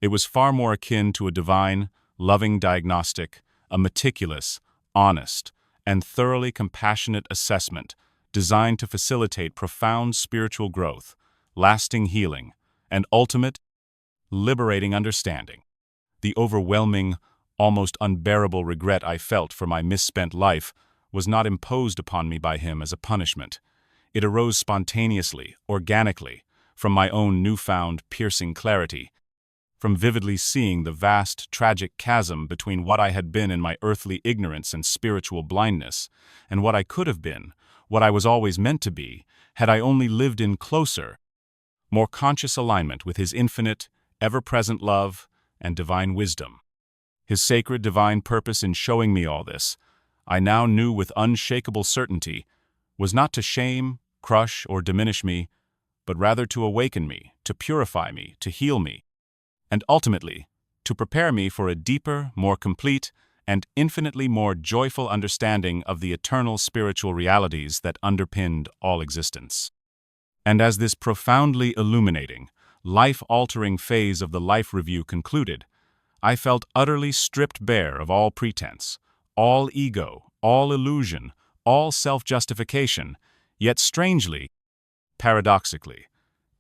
S1: It was far more akin to a divine, loving diagnostic, a meticulous, honest, and thoroughly compassionate assessment designed to facilitate profound spiritual growth, lasting healing, and ultimate, liberating understanding. The overwhelming, almost unbearable regret I felt for my misspent life was not imposed upon me by him as a punishment. It arose spontaneously, organically, from my own newfound, piercing clarity, from vividly seeing the vast, tragic chasm between what I had been in my earthly ignorance and spiritual blindness, and what I could have been, what I was always meant to be, had I only lived in closer, more conscious alignment with His infinite, ever-present love and divine wisdom. His sacred divine purpose in showing me all this, I now knew with unshakable certainty, was not to shame, crush, or diminish me, but rather to awaken me, to purify me, to heal me, and ultimately, to prepare me for a deeper, more complete, and infinitely more joyful understanding of the eternal spiritual realities that underpinned all existence. And as this profoundly illuminating, life-altering phase of the Life Review concluded, I felt utterly stripped bare of all pretense, all ego, all illusion, all self-justification, yet strangely, paradoxically,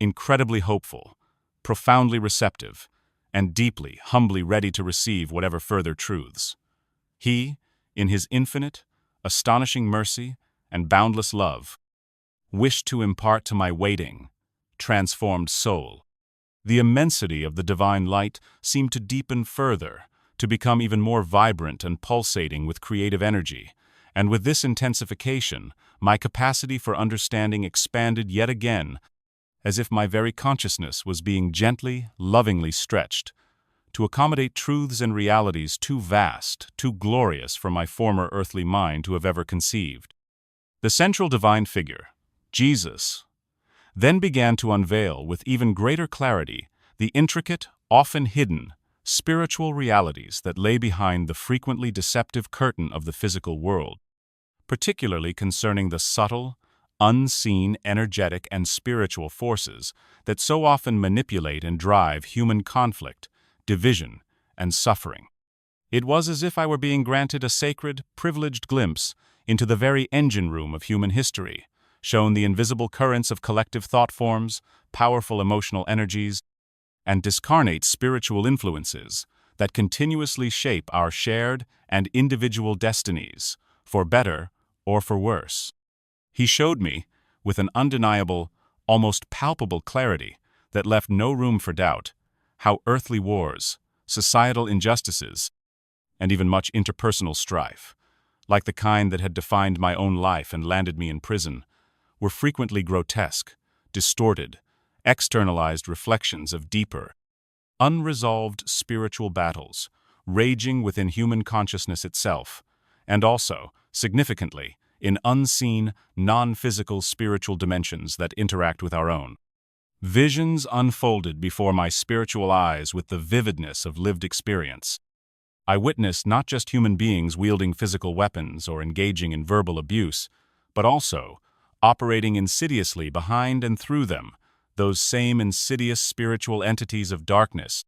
S1: incredibly hopeful, profoundly receptive, and deeply, humbly ready to receive whatever further truths He, in His infinite, astonishing mercy and boundless love, wished to impart to my waiting, transformed soul. The immensity of the divine light seemed to deepen further, to become even more vibrant and pulsating with creative energy, and with this intensification, my capacity for understanding expanded yet again, as if my very consciousness was being gently, lovingly stretched, to accommodate truths and realities too vast, too glorious for my former earthly mind to have ever conceived. The central divine figure, Jesus, then began to unveil with even greater clarity the intricate, often hidden, spiritual realities that lay behind the frequently deceptive curtain of the physical world, particularly concerning the subtle, unseen, energetic, and spiritual forces that so often manipulate and drive human conflict, division, and suffering. It was as if I were being granted a sacred, privileged glimpse into the very engine room of human history, shown the invisible currents of collective thought forms, powerful emotional energies, and discarnate spiritual influences that continuously shape our shared and individual destinies, for better or for worse. He showed me, with an undeniable, almost palpable clarity that left no room for doubt, how earthly wars, societal injustices, and even much interpersonal strife, like the kind that had defined my own life and landed me in prison, were frequently grotesque, distorted, externalized reflections of deeper, unresolved spiritual battles, raging within human consciousness itself, and also, significantly, in unseen, non-physical spiritual dimensions that interact with our own. Visions unfolded before my spiritual eyes with the vividness of lived experience. I witnessed not just human beings wielding physical weapons or engaging in verbal abuse, but also operating insidiously behind and through them, those same insidious spiritual entities of darkness,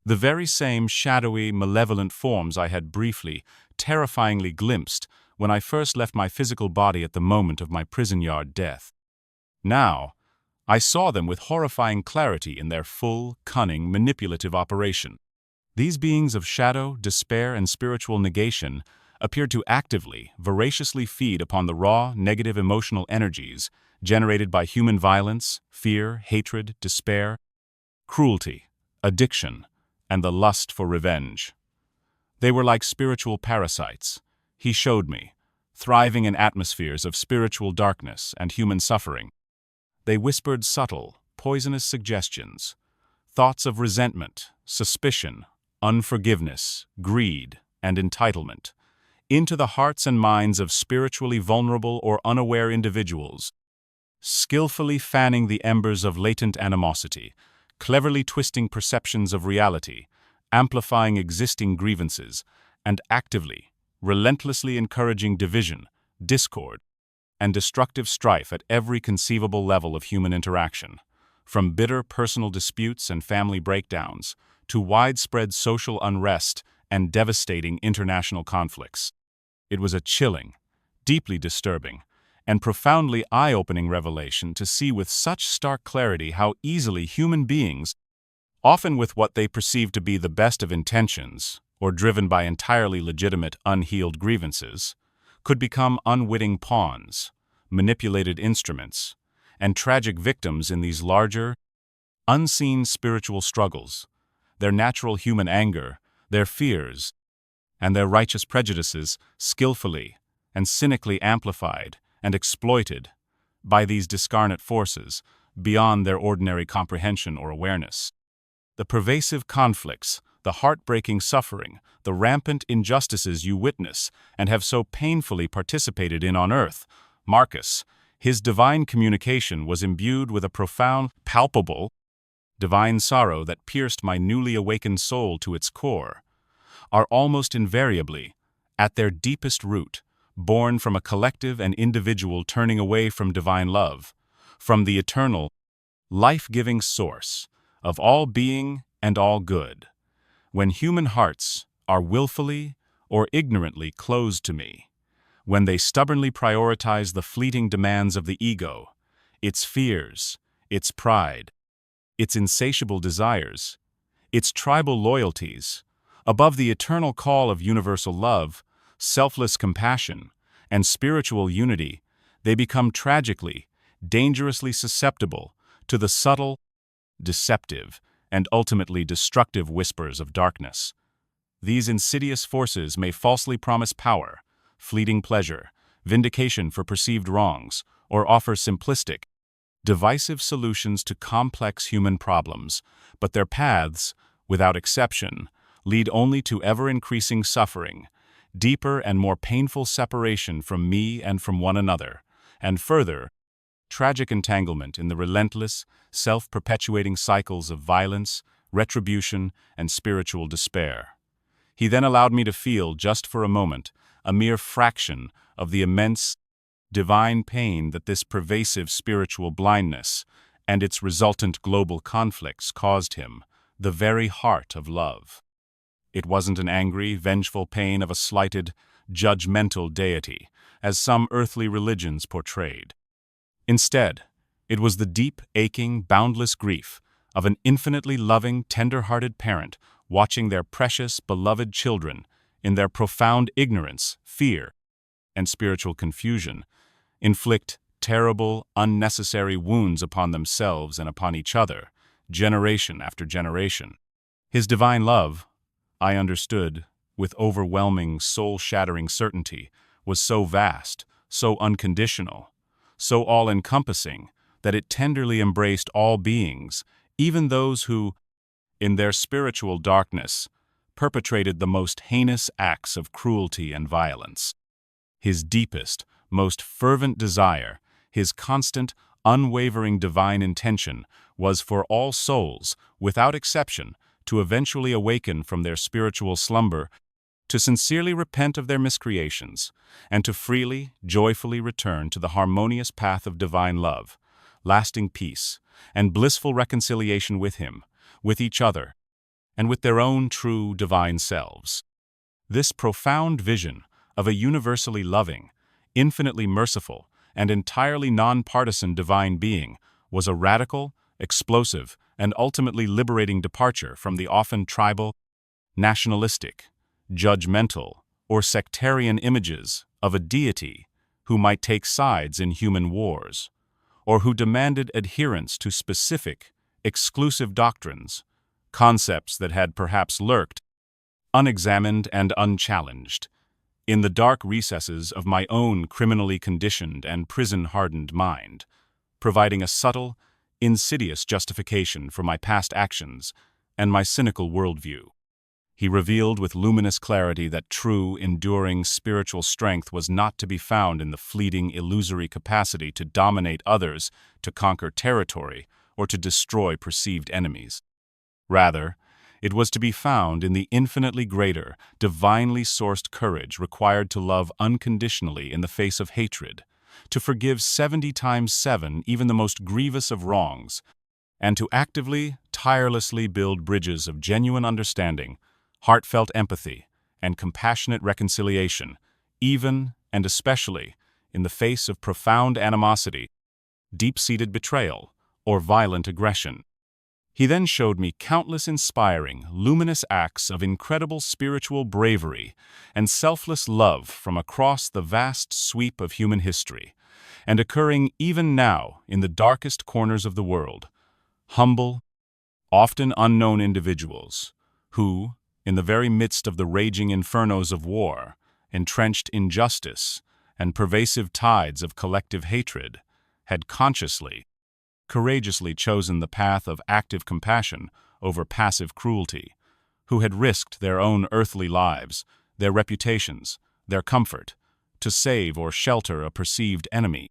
S1: the very same shadowy, malevolent forms I had briefly, terrifyingly glimpsed when I first left my physical body at the moment of my prison yard death. Now, I saw them with horrifying clarity in their full, cunning, manipulative operation. These beings of shadow, despair, and spiritual negation appeared to actively, voraciously feed upon the raw, negative emotional energies generated by human violence, fear, hatred, despair, cruelty, addiction, and the lust for revenge. They were like spiritual parasites, he showed me, thriving in atmospheres of spiritual darkness and human suffering. They whispered subtle, poisonous suggestions, thoughts of resentment, suspicion, unforgiveness, greed, and entitlement, into the hearts and minds of spiritually vulnerable or unaware individuals, skillfully fanning the embers of latent animosity, cleverly twisting perceptions of reality, amplifying existing grievances, and actively, relentlessly encouraging division, discord, and destructive strife at every conceivable level of human interaction, from bitter personal disputes and family breakdowns to widespread social unrest and devastating international conflicts. It was a chilling, deeply disturbing, and profoundly eye-opening revelation to see with such stark clarity how easily human beings, often with what they perceive to be the best of intentions, or driven by entirely legitimate unhealed grievances, could become unwitting pawns, manipulated instruments, and tragic victims in these larger, unseen spiritual struggles. Their natural human anger, their fears, and their righteous prejudices skillfully and cynically amplified and exploited by these discarnate forces beyond their ordinary comprehension or awareness. The pervasive conflicts, the heartbreaking suffering, the rampant injustices you witness and have so painfully participated in on earth, Marcus, his divine communication was imbued with a profound, palpable, divine sorrow that pierced my newly awakened soul to its core, are almost invariably, at their deepest root, born from a collective and individual turning away from divine love, from the eternal, life-giving source of all being and all good. When human hearts are willfully or ignorantly closed to me, when they stubbornly prioritize the fleeting demands of the ego, its fears, its pride, its insatiable desires, its tribal loyalties, above the eternal call of universal love, selfless compassion, and spiritual unity, they become tragically, dangerously susceptible to the subtle, deceptive, and ultimately destructive whispers of darkness. These insidious forces may falsely promise power, fleeting pleasure, vindication for perceived wrongs, or offer simplistic, divisive solutions to complex human problems, but their paths, without exception, lead only to ever-increasing suffering, deeper and more painful separation from me and from one another, and further, tragic entanglement in the relentless, self-perpetuating cycles of violence, retribution, and spiritual despair. He then allowed me to feel, just for a moment, a mere fraction of the immense, divine pain that this pervasive spiritual blindness and its resultant global conflicts caused him, the very heart of love. It wasn't an angry, vengeful pain of a slighted, judgmental deity, as some earthly religions portrayed. Instead, it was the deep, aching, boundless grief of an infinitely loving, tender-hearted parent watching their precious, beloved children, in their profound ignorance, fear, and spiritual confusion, inflict terrible, unnecessary wounds upon themselves and upon each other, generation after generation. His divine love, I understood, with overwhelming, soul-shattering certainty, was so vast, so unconditional, so all-encompassing, that it tenderly embraced all beings, even those who, in their spiritual darkness, perpetrated the most heinous acts of cruelty and violence. His deepest, most fervent desire, his constant, unwavering divine intention, was for all souls, without exception, to eventually awaken from their spiritual slumber to sincerely repent of their miscreations, and to freely, joyfully return to the harmonious path of divine love, lasting peace, and blissful reconciliation with Him, with each other, and with their own true divine selves. This profound vision of a universally loving, infinitely merciful, and entirely nonpartisan divine being was a radical, explosive, and ultimately liberating departure from the often tribal, nationalistic, judgmental, or sectarian images of a deity who might take sides in human wars, or who demanded adherence to specific, exclusive doctrines, concepts that had perhaps lurked, unexamined and unchallenged, in the dark recesses of my own criminally conditioned and prison-hardened mind, providing a subtle, insidious justification for my past actions and my cynical worldview. He revealed with luminous clarity that true, enduring spiritual strength was not to be found in the fleeting, illusory capacity to dominate others, to conquer territory, or to destroy perceived enemies. Rather, it was to be found in the infinitely greater, divinely sourced courage required to love unconditionally in the face of hatred, to forgive 70 times 7 even the most grievous of wrongs, and to actively, tirelessly build bridges of genuine understanding, heartfelt empathy, and compassionate reconciliation, even and especially in the face of profound animosity, deep-seated betrayal, or violent aggression. He then showed me countless inspiring, luminous acts of incredible spiritual bravery and selfless love from across the vast sweep of human history, and occurring even now in the darkest corners of the world. Humble, often unknown individuals who, in the very midst of the raging infernos of war, entrenched injustice, and pervasive tides of collective hatred, had consciously, courageously chosen the path of active compassion over passive cruelty, who had risked their own earthly lives, their reputations, their comfort, to save or shelter a perceived enemy,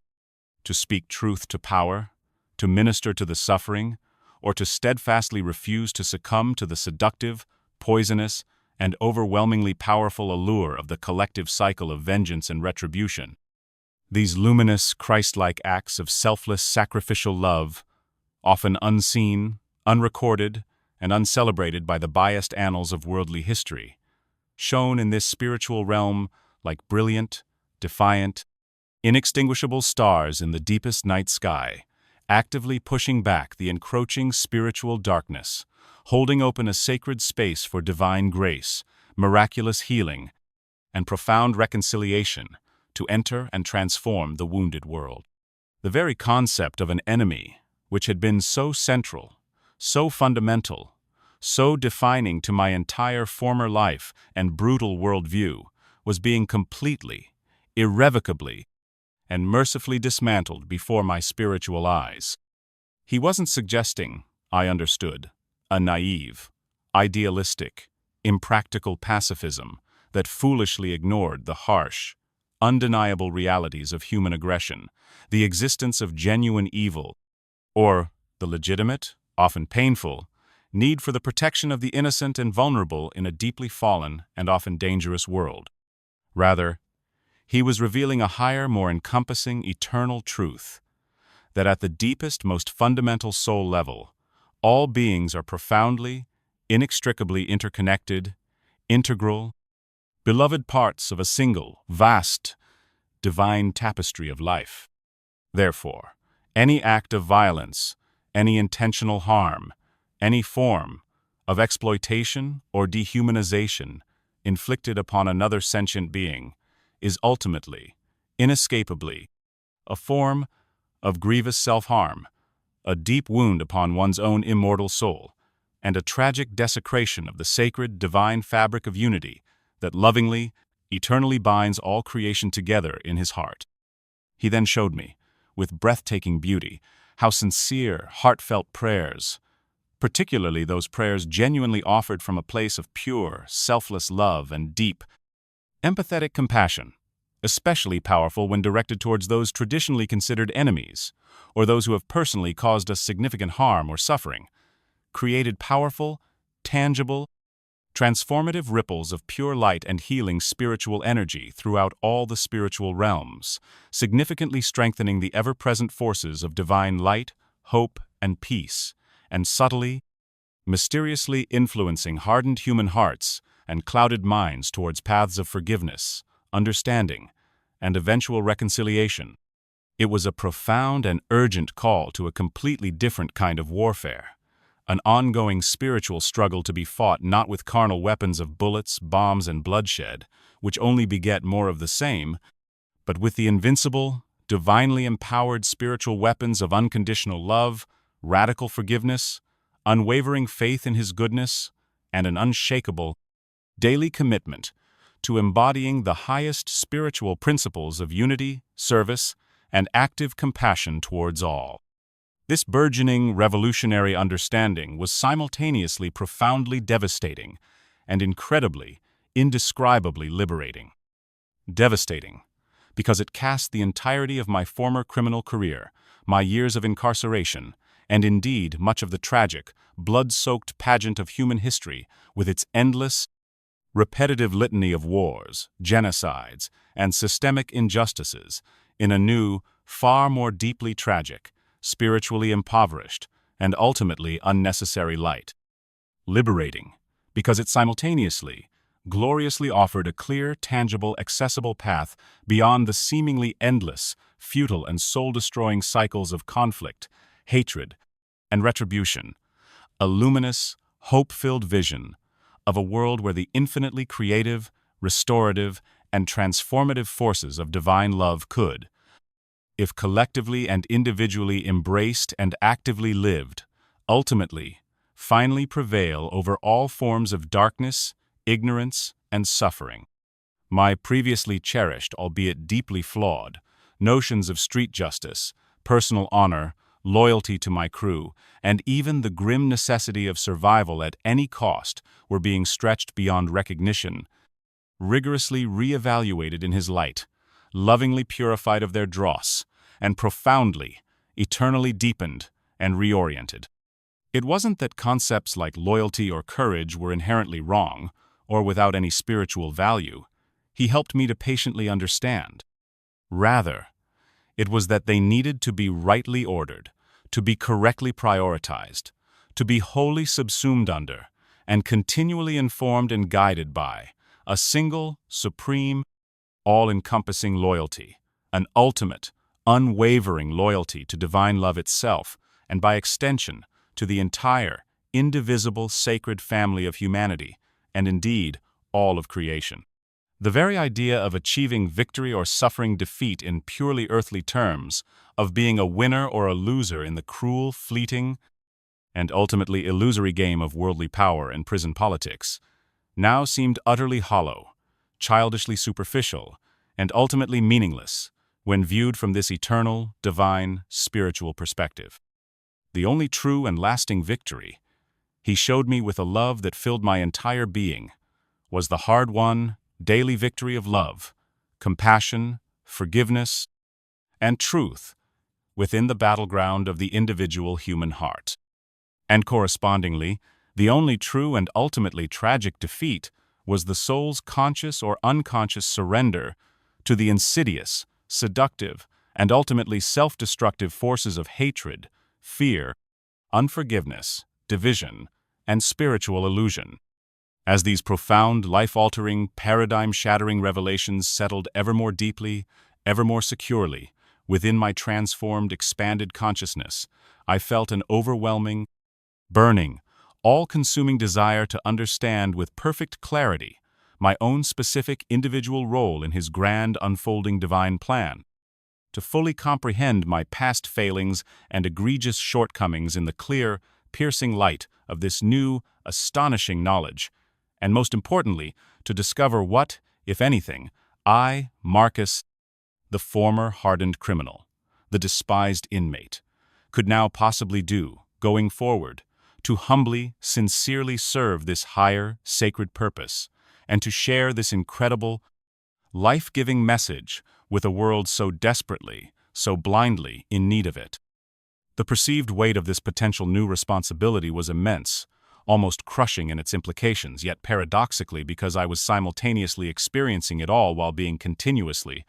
S1: to speak truth to power, to minister to the suffering, or to steadfastly refuse to succumb to the seductive, poisonous, and overwhelmingly powerful allure of the collective cycle of vengeance and retribution. These luminous, Christ-like acts of selfless, sacrificial love, often unseen, unrecorded, and uncelebrated by the biased annals of worldly history, shone in this spiritual realm like brilliant, defiant, inextinguishable stars in the deepest night sky, actively pushing back the encroaching spiritual darkness, holding open a sacred space for divine grace, miraculous healing, and profound reconciliation to enter and transform the wounded world. The very concept of an enemy, which had been so central, so fundamental, so defining to my entire former life and brutal worldview, was being completely, irrevocably, and mercifully dismantled before my spiritual eyes. He wasn't suggesting, I understood, a naive, idealistic, impractical pacifism that foolishly ignored the harsh, undeniable realities of human aggression, the existence of genuine evil, or the legitimate, often painful, need for the protection of the innocent and vulnerable in a deeply fallen and often dangerous world. Rather, he was revealing a higher, more encompassing, eternal truth, that at the deepest, most fundamental soul level, all beings are profoundly, inextricably interconnected, integral, beloved parts of a single, vast, divine tapestry of life. Therefore, any act of violence, any intentional harm, any form of exploitation or dehumanization inflicted upon another sentient being is ultimately, inescapably, a form of grievous self-harm, a deep wound upon one's own immortal soul, and a tragic desecration of the sacred, divine fabric of unity that lovingly, eternally binds all creation together in his heart. He then showed me, with breathtaking beauty, how sincere, heartfelt prayers, particularly those prayers genuinely offered from a place of pure, selfless love and deep, empathetic compassion, especially powerful when directed towards those traditionally considered enemies, or those who have personally caused us significant harm or suffering, created powerful, tangible, transformative ripples of pure light and healing spiritual energy throughout all the spiritual realms, significantly strengthening the ever-present forces of divine light, hope, and peace, and subtly, mysteriously influencing hardened human hearts and clouded minds towards paths of forgiveness, understanding, and eventual reconciliation. It was a profound and urgent call to a completely different kind of warfare, an ongoing spiritual struggle to be fought not with carnal weapons of bullets, bombs, and bloodshed, which only beget more of the same, but with the invincible, divinely empowered spiritual weapons of unconditional love, radical forgiveness, unwavering faith in His goodness, and an unshakable, daily commitment to embodying the highest spiritual principles of unity, service, and active compassion towards all. This burgeoning, revolutionary understanding was simultaneously profoundly devastating and incredibly, indescribably liberating. Devastating, because it cast the entirety of my former criminal career, my years of incarceration, and indeed much of the tragic, blood-soaked pageant of human history with its endless, repetitive litany of wars, genocides, and systemic injustices, in a new, far more deeply tragic, spiritually impoverished, and ultimately unnecessary light. Liberating, because it simultaneously, gloriously offered a clear, tangible, accessible path beyond the seemingly endless, futile, and soul-destroying cycles of conflict, hatred, and retribution, a luminous, hope-filled vision of a world where the infinitely creative, restorative, and transformative forces of divine love could, if collectively and individually embraced and actively lived, ultimately, finally prevail over all forms of darkness, ignorance, and suffering. My previously cherished, albeit deeply flawed, notions of street justice, personal honor, loyalty to my crew, and even the grim necessity of survival at any cost were being stretched beyond recognition, rigorously re-evaluated in His light, lovingly purified of their dross, and profoundly, eternally deepened and reoriented. It wasn't that concepts like loyalty or courage were inherently wrong, or without any spiritual value. He helped me to patiently understand. Rather, it was that they needed to be rightly ordered, to be correctly prioritized, to be wholly subsumed under, and continually informed and guided by, a single, supreme, all-encompassing loyalty, an ultimate, unwavering loyalty to divine love itself, and by extension, to the entire, indivisible, sacred family of humanity, and indeed, all of creation. The very idea of achieving victory or suffering defeat in purely earthly terms, of being a winner or a loser in the cruel, fleeting, and ultimately illusory game of worldly power and prison politics, now seemed utterly hollow, childishly superficial, and ultimately meaningless when viewed from this eternal, divine, spiritual perspective. The only true and lasting victory, He showed me with a love that filled my entire being, was the hard-won, daily victory of love, compassion, forgiveness, and truth within the battleground of the individual human heart. And correspondingly, the only true and ultimately tragic defeat was the soul's conscious or unconscious surrender to the insidious, seductive, and ultimately self-destructive forces of hatred, fear, unforgiveness, division, and spiritual illusion. As these profound, life-altering, paradigm-shattering revelations settled ever more deeply, ever more securely, within my transformed, expanded consciousness, I felt an overwhelming, burning, all-consuming desire to understand with perfect clarity my own specific individual role in His grand, unfolding divine plan, to fully comprehend my past failings and egregious shortcomings in the clear, piercing light of this new, astonishing knowledge, and most importantly, to discover what, if anything, I, Marcus, the former hardened criminal, the despised inmate, could now possibly do, going forward, to humbly, sincerely serve this higher, sacred purpose, and to share this incredible, life-giving message with a world so desperately, so blindly in need of it. The perceived weight of this potential new responsibility was immense, almost crushing in its implications, yet paradoxically because I was simultaneously experiencing it all while being continuously,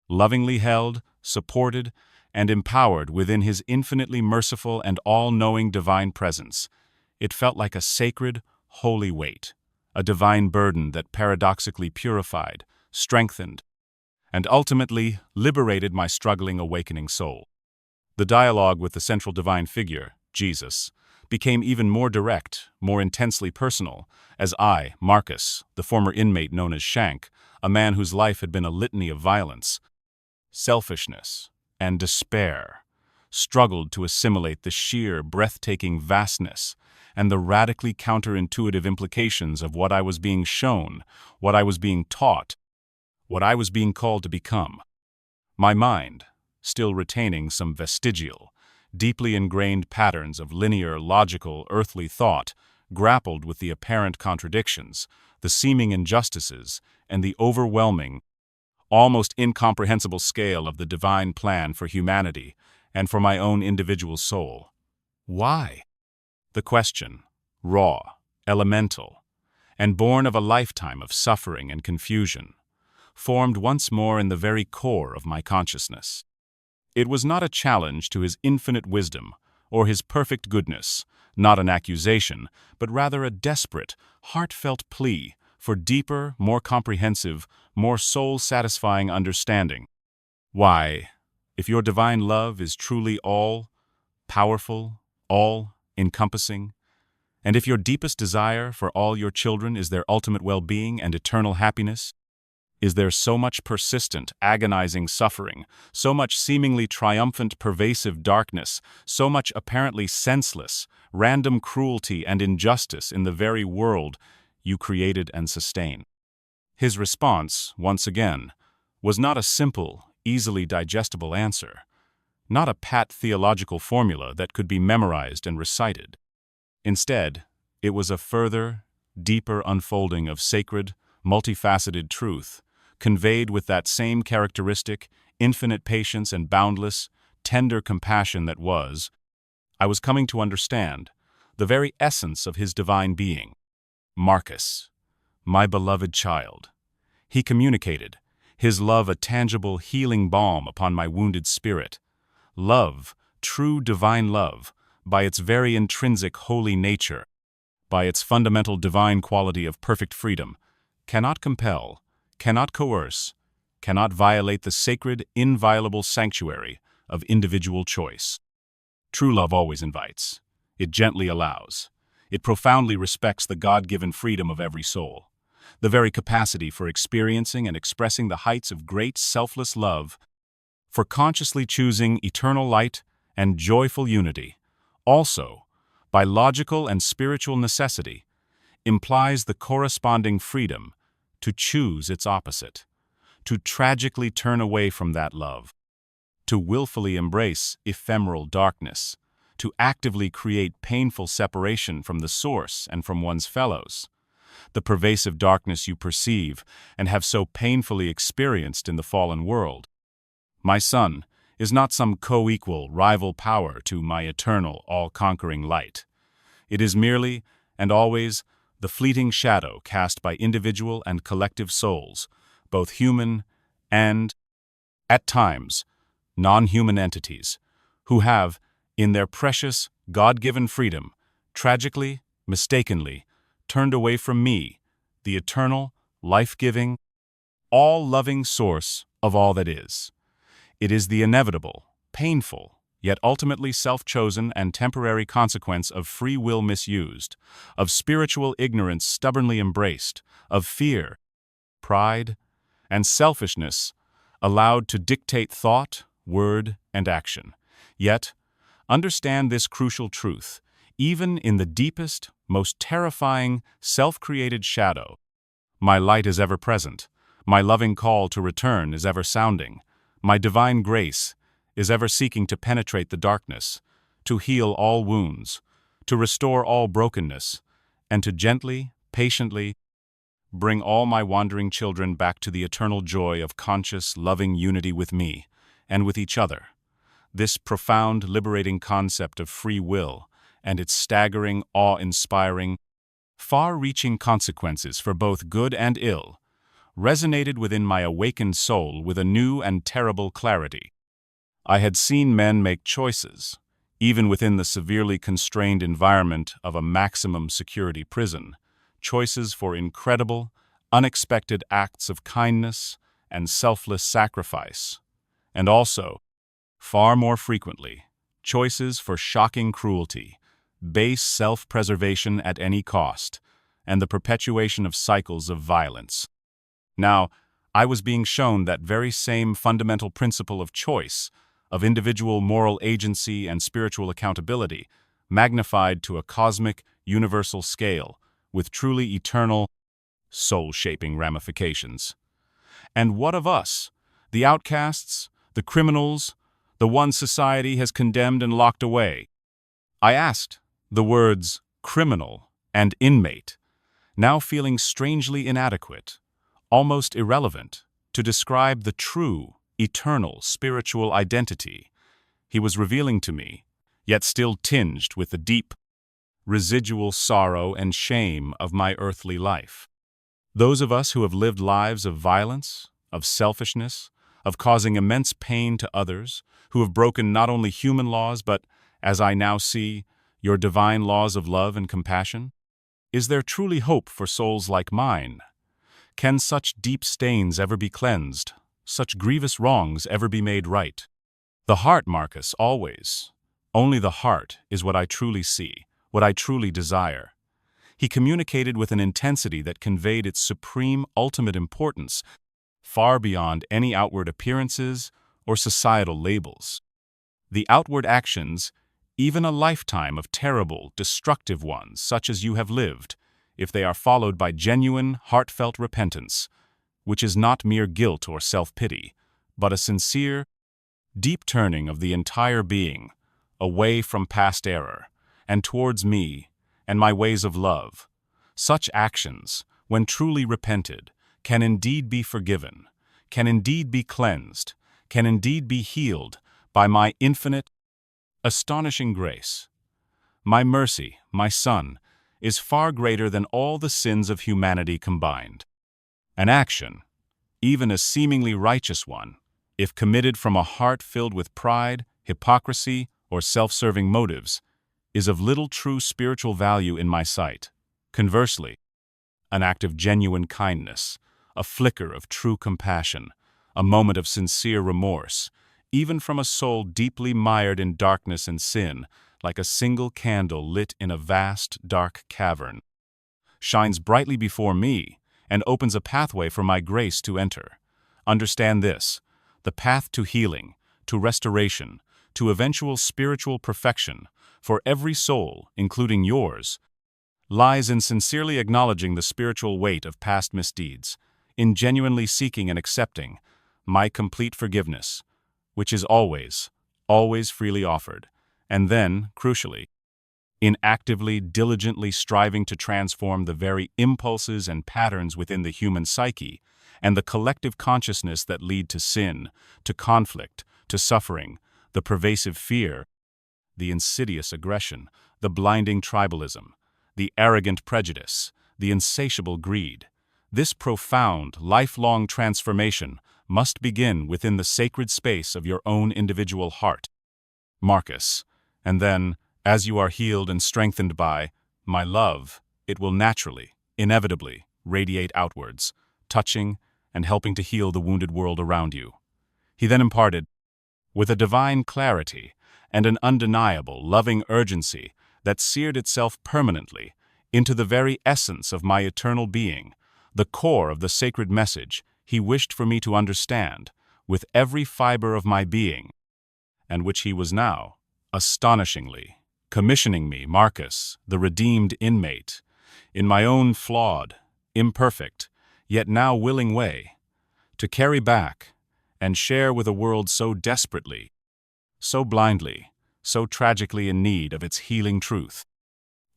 S1: lovingly held, supported, and empowered within His infinitely merciful and all-knowing divine presence. It felt like a sacred, holy weight, a divine burden that paradoxically purified, strengthened, and ultimately liberated my struggling, awakening soul. The dialogue with the central divine figure, Jesus, became even more direct, more intensely personal, as I, Marcus, the former inmate known as Shank, a man whose life had been a litany of violence, selfishness, and despair, struggled to assimilate the sheer, breathtaking vastness and the radically counterintuitive implications of what I was being shown, what I was being taught, what I was being called to become. My mind, still retaining some vestigial, deeply ingrained patterns of linear, logical, earthly thought, grappled with the apparent contradictions, the seeming injustices, and the overwhelming, almost incomprehensible scale of the divine plan for humanity and for my own individual soul. Why? The question, raw, elemental, and born of a lifetime of suffering and confusion, formed once more in the very core of my consciousness. It was not a challenge to His infinite wisdom or His perfect goodness, not an accusation, but rather a desperate, heartfelt plea for deeper, more comprehensive, more soul-satisfying understanding. Why, if your divine love is truly all-powerful, all-encompassing, and if your deepest desire for all your children is their ultimate well-being and eternal happiness, is there so much persistent, agonizing suffering, so much seemingly triumphant, pervasive darkness, so much apparently senseless, random cruelty and injustice in the very world you created and sustain? His response, once again, was not a simple, easily digestible answer, not a pat theological formula that could be memorized and recited. Instead, it was a further, deeper unfolding of sacred, multifaceted truth, conveyed with that same characteristic, infinite patience and boundless, tender compassion that was, I was coming to understand, the very essence of His divine being. Marcus, my beloved child. He communicated, His love a tangible, healing balm upon my wounded spirit. Love, true divine love, by its very intrinsic holy nature, by its fundamental divine quality of perfect freedom, cannot compel, cannot coerce, cannot violate the sacred, inviolable sanctuary of individual choice. True love always invites. It gently allows. It profoundly respects the God-given freedom of every soul, the very capacity for experiencing and expressing the heights of great selfless love, for consciously choosing eternal light and joyful unity. Also, by logical and spiritual necessity, implies the corresponding freedom to choose its opposite, to tragically turn away from that love, to willfully embrace ephemeral darkness, to actively create painful separation from the source and from one's fellows. The pervasive darkness you perceive and have so painfully experienced in the fallen world, my son, is not some co-equal rival power to my eternal, all-conquering light. It is merely, and always, the fleeting shadow cast by individual and collective souls, both human and, at times, non-human entities, who have, in their precious, God-given freedom, tragically, mistakenly, turned away from me, the eternal, life-giving, all-loving source of all that is. It is the inevitable, painful, yet ultimately self-chosen and temporary consequence of free will misused, of spiritual ignorance stubbornly embraced, of fear, pride, and selfishness allowed to dictate thought, word, and action. Yet, understand this crucial truth, even in the deepest, most terrifying, self-created shadow, my light is ever present, my loving call to return is ever sounding, my divine grace is ever seeking to penetrate the darkness, to heal all wounds, to restore all brokenness, and to gently, patiently bring all my wandering children back to the eternal joy of conscious, loving unity with me and with each other. This profound, liberating concept of free will and its staggering, awe-inspiring, far-reaching consequences for both good and ill resonated within my awakened soul with a new and terrible clarity. I had seen men make choices, even within the severely constrained environment of a maximum security prison, choices for incredible, unexpected acts of kindness and selfless sacrifice, and also, far more frequently, choices for shocking cruelty, base self-preservation at any cost, and the perpetuation of cycles of violence. Now, I was being shown that very same fundamental principle of choice, of individual moral agency and spiritual accountability, magnified to a cosmic, universal scale, with truly eternal, soul-shaping ramifications. And what of us, the outcasts, the criminals, the ones society has condemned and locked away? I asked, the words criminal and inmate, now feeling strangely inadequate, almost irrelevant, to describe the true, eternal spiritual identity he was revealing to me, yet still tinged with the deep, residual sorrow and shame of my earthly life. Those of us who have lived lives of violence, of selfishness, of causing immense pain to others, who have broken not only human laws but, as I now see, your divine laws of love and compassion? Is there truly hope for souls like mine? Can such deep stains ever be cleansed, such grievous wrongs ever be made right? The heart, Marcus, always. Only the heart is what I truly see, what I truly desire. He communicated with an intensity that conveyed its supreme, ultimate importance, far beyond any outward appearances or societal labels. The outward actions, even a lifetime of terrible, destructive ones, such as you have lived, if they are followed by genuine, heartfelt repentance, which is not mere guilt or self-pity, but a sincere, deep turning of the entire being, away from past error, and towards me and my ways of love. Such actions, when truly repented, can indeed be forgiven, can indeed be cleansed, can indeed be healed by my infinite, astonishing grace. My mercy, my Son, is far greater than all the sins of humanity combined. An action, even a seemingly righteous one, if committed from a heart filled with pride, hypocrisy, or self-serving motives, is of little true spiritual value in my sight. Conversely, an act of genuine kindness, a flicker of true compassion, a moment of sincere remorse, even from a soul deeply mired in darkness and sin, like a single candle lit in a vast, dark cavern, shines brightly before me and opens a pathway for my grace to enter. Understand this: the path to healing, to restoration, to eventual spiritual perfection, for every soul, including yours, lies in sincerely acknowledging the spiritual weight of past misdeeds, in genuinely seeking and accepting my complete forgiveness, which is always, always freely offered, and then, crucially, in actively, diligently striving to transform the very impulses and patterns within the human psyche and the collective consciousness that lead to sin, to conflict, to suffering, the pervasive fear, the insidious aggression, the blinding tribalism, the arrogant prejudice, the insatiable greed. This profound, lifelong transformation must begin within the sacred space of your own individual heart, Marcus, and then, as you are healed and strengthened by my love, it will naturally, inevitably, radiate outwards, touching and helping to heal the wounded world around you. He then imparted, with a divine clarity and an undeniable, loving urgency that seared itself permanently into the very essence of my eternal being, the core of the sacred message he wished for me to understand with every fiber of my being, and which he was now, astonishingly, commissioning me, Marcus, the redeemed inmate, in my own flawed, imperfect, yet now willing way, to carry back and share with a world so desperately, so blindly, so tragically in need of its healing truth.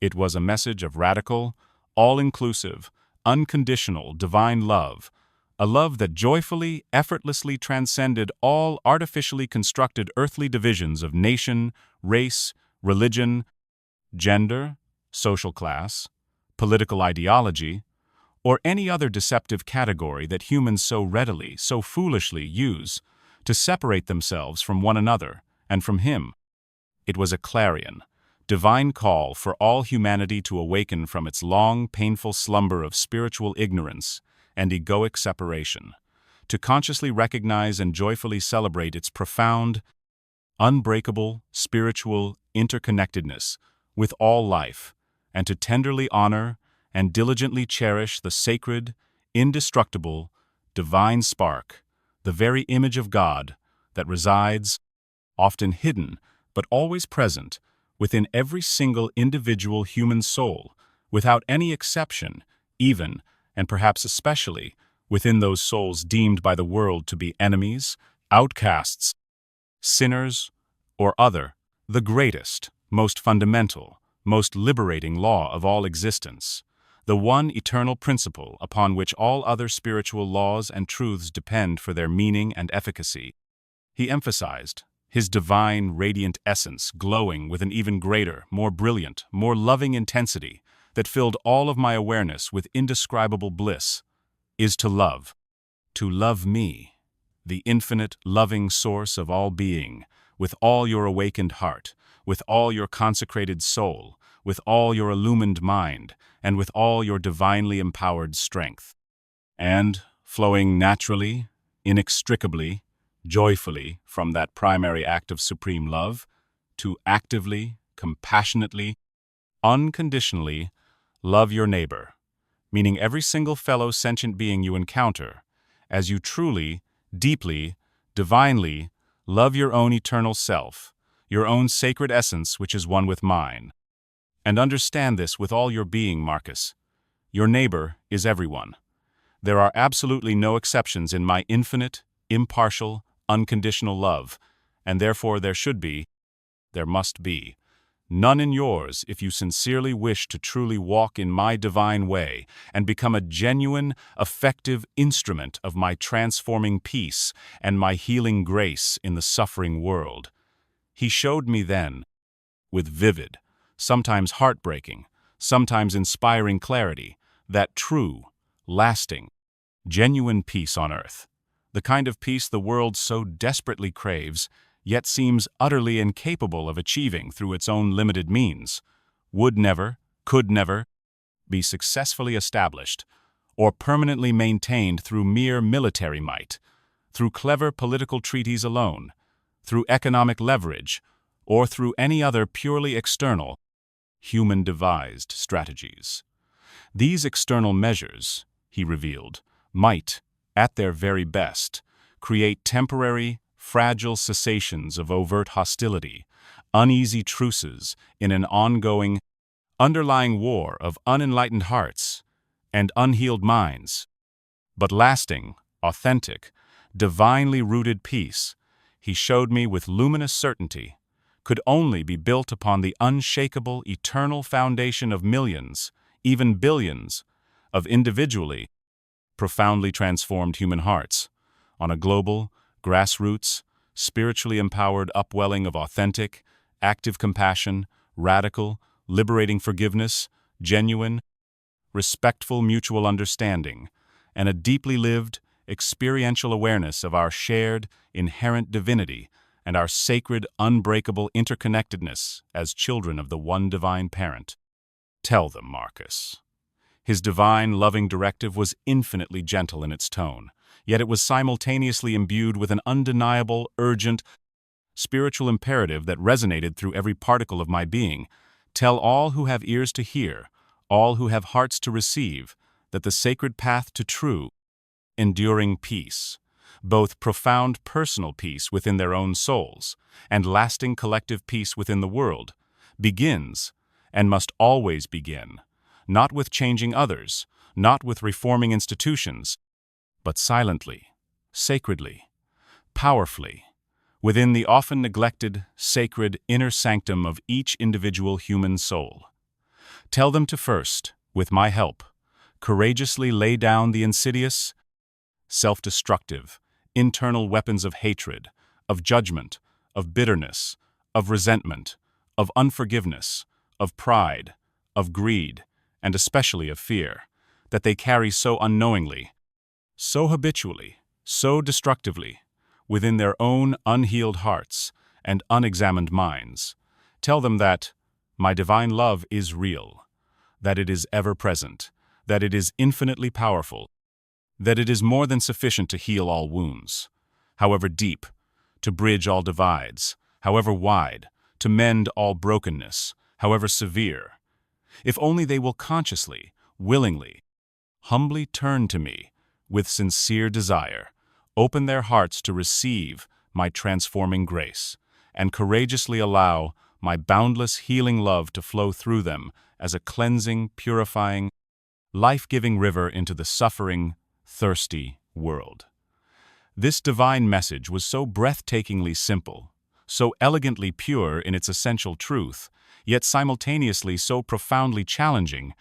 S1: It was a message of radical, all-inclusive, unconditional, divine love, a love that joyfully, effortlessly transcended all artificially constructed earthly divisions of nation, race, religion, gender, social class, political ideology, or any other deceptive category that humans so readily, so foolishly use to separate themselves from one another and from Him. It was a clarion, divine call for all humanity to awaken from its long, painful slumber of spiritual ignorance and egoic separation, to consciously recognize and joyfully celebrate its profound, unbreakable, spiritual interconnectedness with all life, and to tenderly honor and diligently cherish the sacred, indestructible, divine spark, the very image of God that resides, often hidden, but always present, within every single individual human soul, without any exception, even, and perhaps especially, within those souls deemed by the world to be enemies, outcasts, sinners, or other, the greatest, most fundamental, most liberating law of all existence, the one eternal principle upon which all other spiritual laws and truths depend for their meaning and efficacy. He emphasized His divine, radiant essence glowing with an even greater, more brilliant, more loving intensity that filled all of my awareness with indescribable bliss, is to love me, the infinite, loving source of all being, with all your awakened heart, with all your consecrated soul, with all your illumined mind, and with all your divinely empowered strength. And, flowing naturally, inextricably, joyfully from that primary act of supreme love, to actively, compassionately, unconditionally love your neighbor, meaning every single fellow sentient being you encounter, as you truly, deeply, divinely love your own eternal self, your own sacred essence which is one with mine. And understand this with all your being, Marcus. Your neighbor is everyone. There are absolutely no exceptions in my infinite, impartial, unconditional love, and therefore there must be, none in yours if you sincerely wish to truly walk in my divine way and become a genuine, effective instrument of my transforming peace and my healing grace in the suffering world. He showed me then, with vivid, sometimes heartbreaking, sometimes inspiring clarity, that true, lasting, genuine peace on earth, the kind of peace the world so desperately craves, yet seems utterly incapable of achieving through its own limited means, would never, could never, be successfully established or permanently maintained through mere military might, through clever political treaties alone, through economic leverage, or through any other purely external, human-devised strategies. These external measures, he revealed, might, at their very best, create temporary, fragile cessations of overt hostility, uneasy truces in an ongoing, underlying war of unenlightened hearts and unhealed minds. But lasting, authentic, divinely rooted peace, he showed me with luminous certainty, could only be built upon the unshakable, eternal foundation of millions, even billions, of individually, profoundly transformed human hearts, on a global, grassroots, spiritually empowered upwelling of authentic, active compassion, radical, liberating forgiveness, genuine, respectful mutual understanding, and a deeply lived, experiential awareness of our shared, inherent divinity and our sacred, unbreakable interconnectedness as children of the one divine parent. Tell them, Marcus. His divine, loving directive was infinitely gentle in its tone, yet it was simultaneously imbued with an undeniable, urgent, spiritual imperative that resonated through every particle of my being. Tell all who have ears to hear, all who have hearts to receive, that the sacred path to true, enduring peace, both profound personal peace within their own souls and lasting collective peace within the world, begins, and must always begin, not with changing others, not with reforming institutions, but silently, sacredly, powerfully, within the often neglected, sacred inner sanctum of each individual human soul. Tell them to first, with my help, courageously lay down the insidious, self-destructive, internal weapons of hatred, of judgment, of bitterness, of resentment, of unforgiveness, of pride, of greed, and especially of fear, that they carry so unknowingly, so habitually, so destructively, within their own unhealed hearts and unexamined minds. Tell them that my divine love is real, that it is ever present, that it is infinitely powerful, that it is more than sufficient to heal all wounds, however deep, to bridge all divides, however wide, to mend all brokenness, however severe. If only they will consciously, willingly, humbly turn to me with sincere desire, open their hearts to receive my transforming grace, and courageously allow my boundless healing love to flow through them as a cleansing, purifying, life-giving river into the suffering, thirsty world. This divine message was so breathtakingly simple, so elegantly pure in its essential truth, yet simultaneously so profoundly challenging,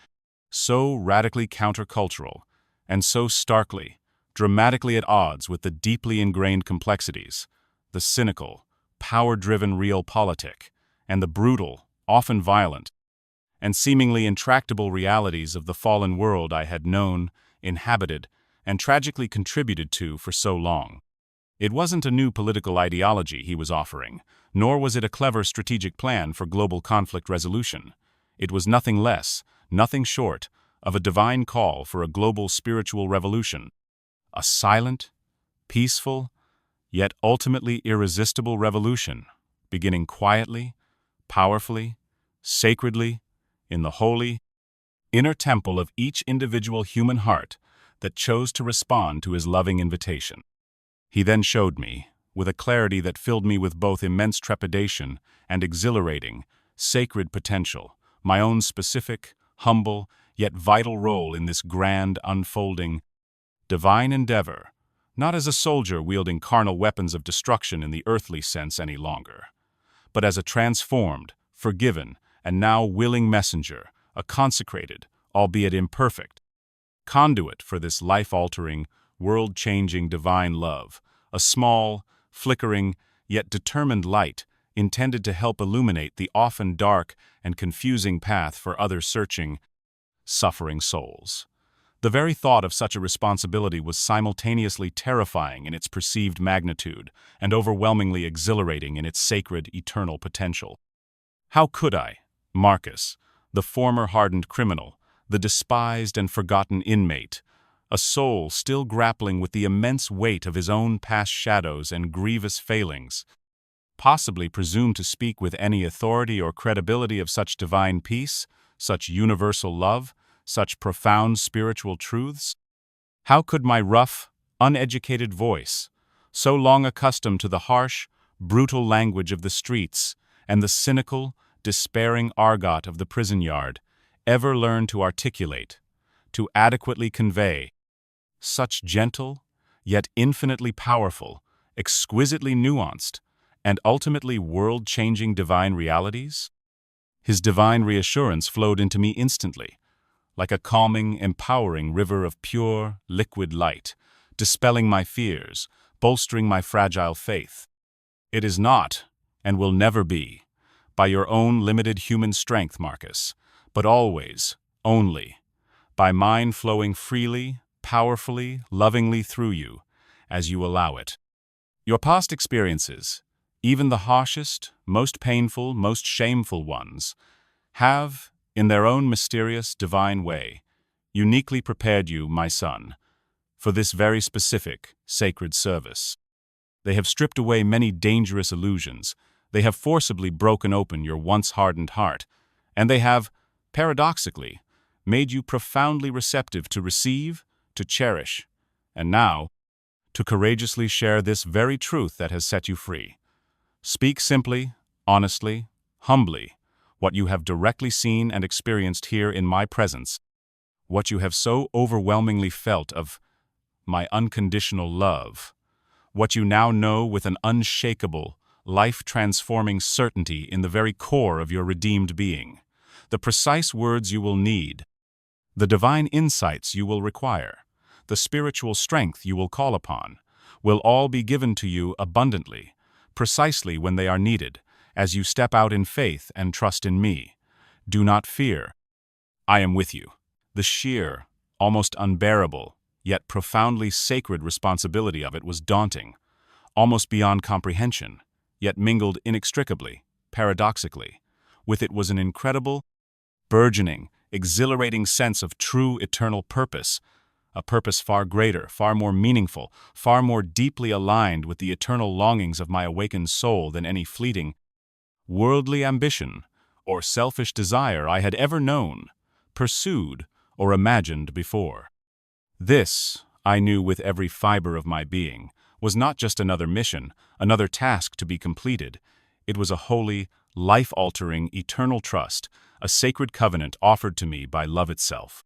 S1: so radically countercultural, and so starkly, dramatically at odds with the deeply ingrained complexities, the cynical, power-driven realpolitik, and the brutal, often violent, and seemingly intractable realities of the fallen world I had known, inhabited, and tragically contributed to for so long. It wasn't a new political ideology he was offering, nor was it a clever strategic plan for global conflict resolution. It was nothing less, nothing short, of a divine call for a global spiritual revolution. A silent, peaceful, yet ultimately irresistible revolution, beginning quietly, powerfully, sacredly, in the holy, inner temple of each individual human heart that chose to respond to his loving invitation. He then showed me, with a clarity that filled me with both immense trepidation and exhilarating, sacred potential, my own specific, humble, yet vital role in this grand, unfolding, divine endeavor, not as a soldier wielding carnal weapons of destruction in the earthly sense any longer, but as a transformed, forgiven, and now willing messenger, a consecrated, albeit imperfect, conduit for this life-altering, world-changing divine love, a small, flickering, yet determined light intended to help illuminate the often dark and confusing path for other searching, suffering souls. The very thought of such a responsibility was simultaneously terrifying in its perceived magnitude and overwhelmingly exhilarating in its sacred, eternal potential. How could I, Marcus, the former hardened criminal, the despised and forgotten inmate, a soul still grappling with the immense weight of his own past shadows and grievous failings, possibly presume to speak with any authority or credibility of such divine peace, such universal love, such profound spiritual truths? How could my rough, uneducated voice, so long accustomed to the harsh, brutal language of the streets and the cynical, despairing argot of the prison yard, ever learn to articulate, to adequately convey, such gentle, yet infinitely powerful, exquisitely nuanced, and ultimately world-changing divine realities? His divine reassurance flowed into me instantly, like a calming, empowering river of pure, liquid light, dispelling my fears, bolstering my fragile faith. It is not, and will never be, by your own limited human strength, Marcus, but always, only, by mine flowing freely, powerfully, lovingly through you, as you allow it. Your past experiences, even the harshest, most painful, most shameful ones, have, in their own mysterious, divine way, uniquely prepared you, my son, for this very specific, sacred service. They have stripped away many dangerous illusions, they have forcibly broken open your once hardened heart, and they have, paradoxically, made you profoundly receptive to receive, to cherish, and now, to courageously share this very truth that has set you free. Speak simply, honestly, humbly, what you have directly seen and experienced here in my presence, what you have so overwhelmingly felt of my unconditional love, what you now know with an unshakable, life-transforming certainty in the very core of your redeemed being, the precise words you will need, the divine insights you will require, the spiritual strength you will call upon, will all be given to you abundantly, precisely when they are needed, as you step out in faith and trust in me. Do not fear. I am with you. The sheer, almost unbearable, yet profoundly sacred responsibility of it was daunting, almost beyond comprehension, yet mingled inextricably, paradoxically. With it was an incredible, burgeoning, exhilarating sense of true eternal purpose, a purpose far greater, far more meaningful, far more deeply aligned with the eternal longings of my awakened soul than any fleeting, worldly ambition or selfish desire I had ever known, pursued, or imagined before. This, I knew with every fiber of my being, was not just another mission, another task to be completed. It was a holy, life-altering, eternal trust, a sacred covenant offered to me by love itself.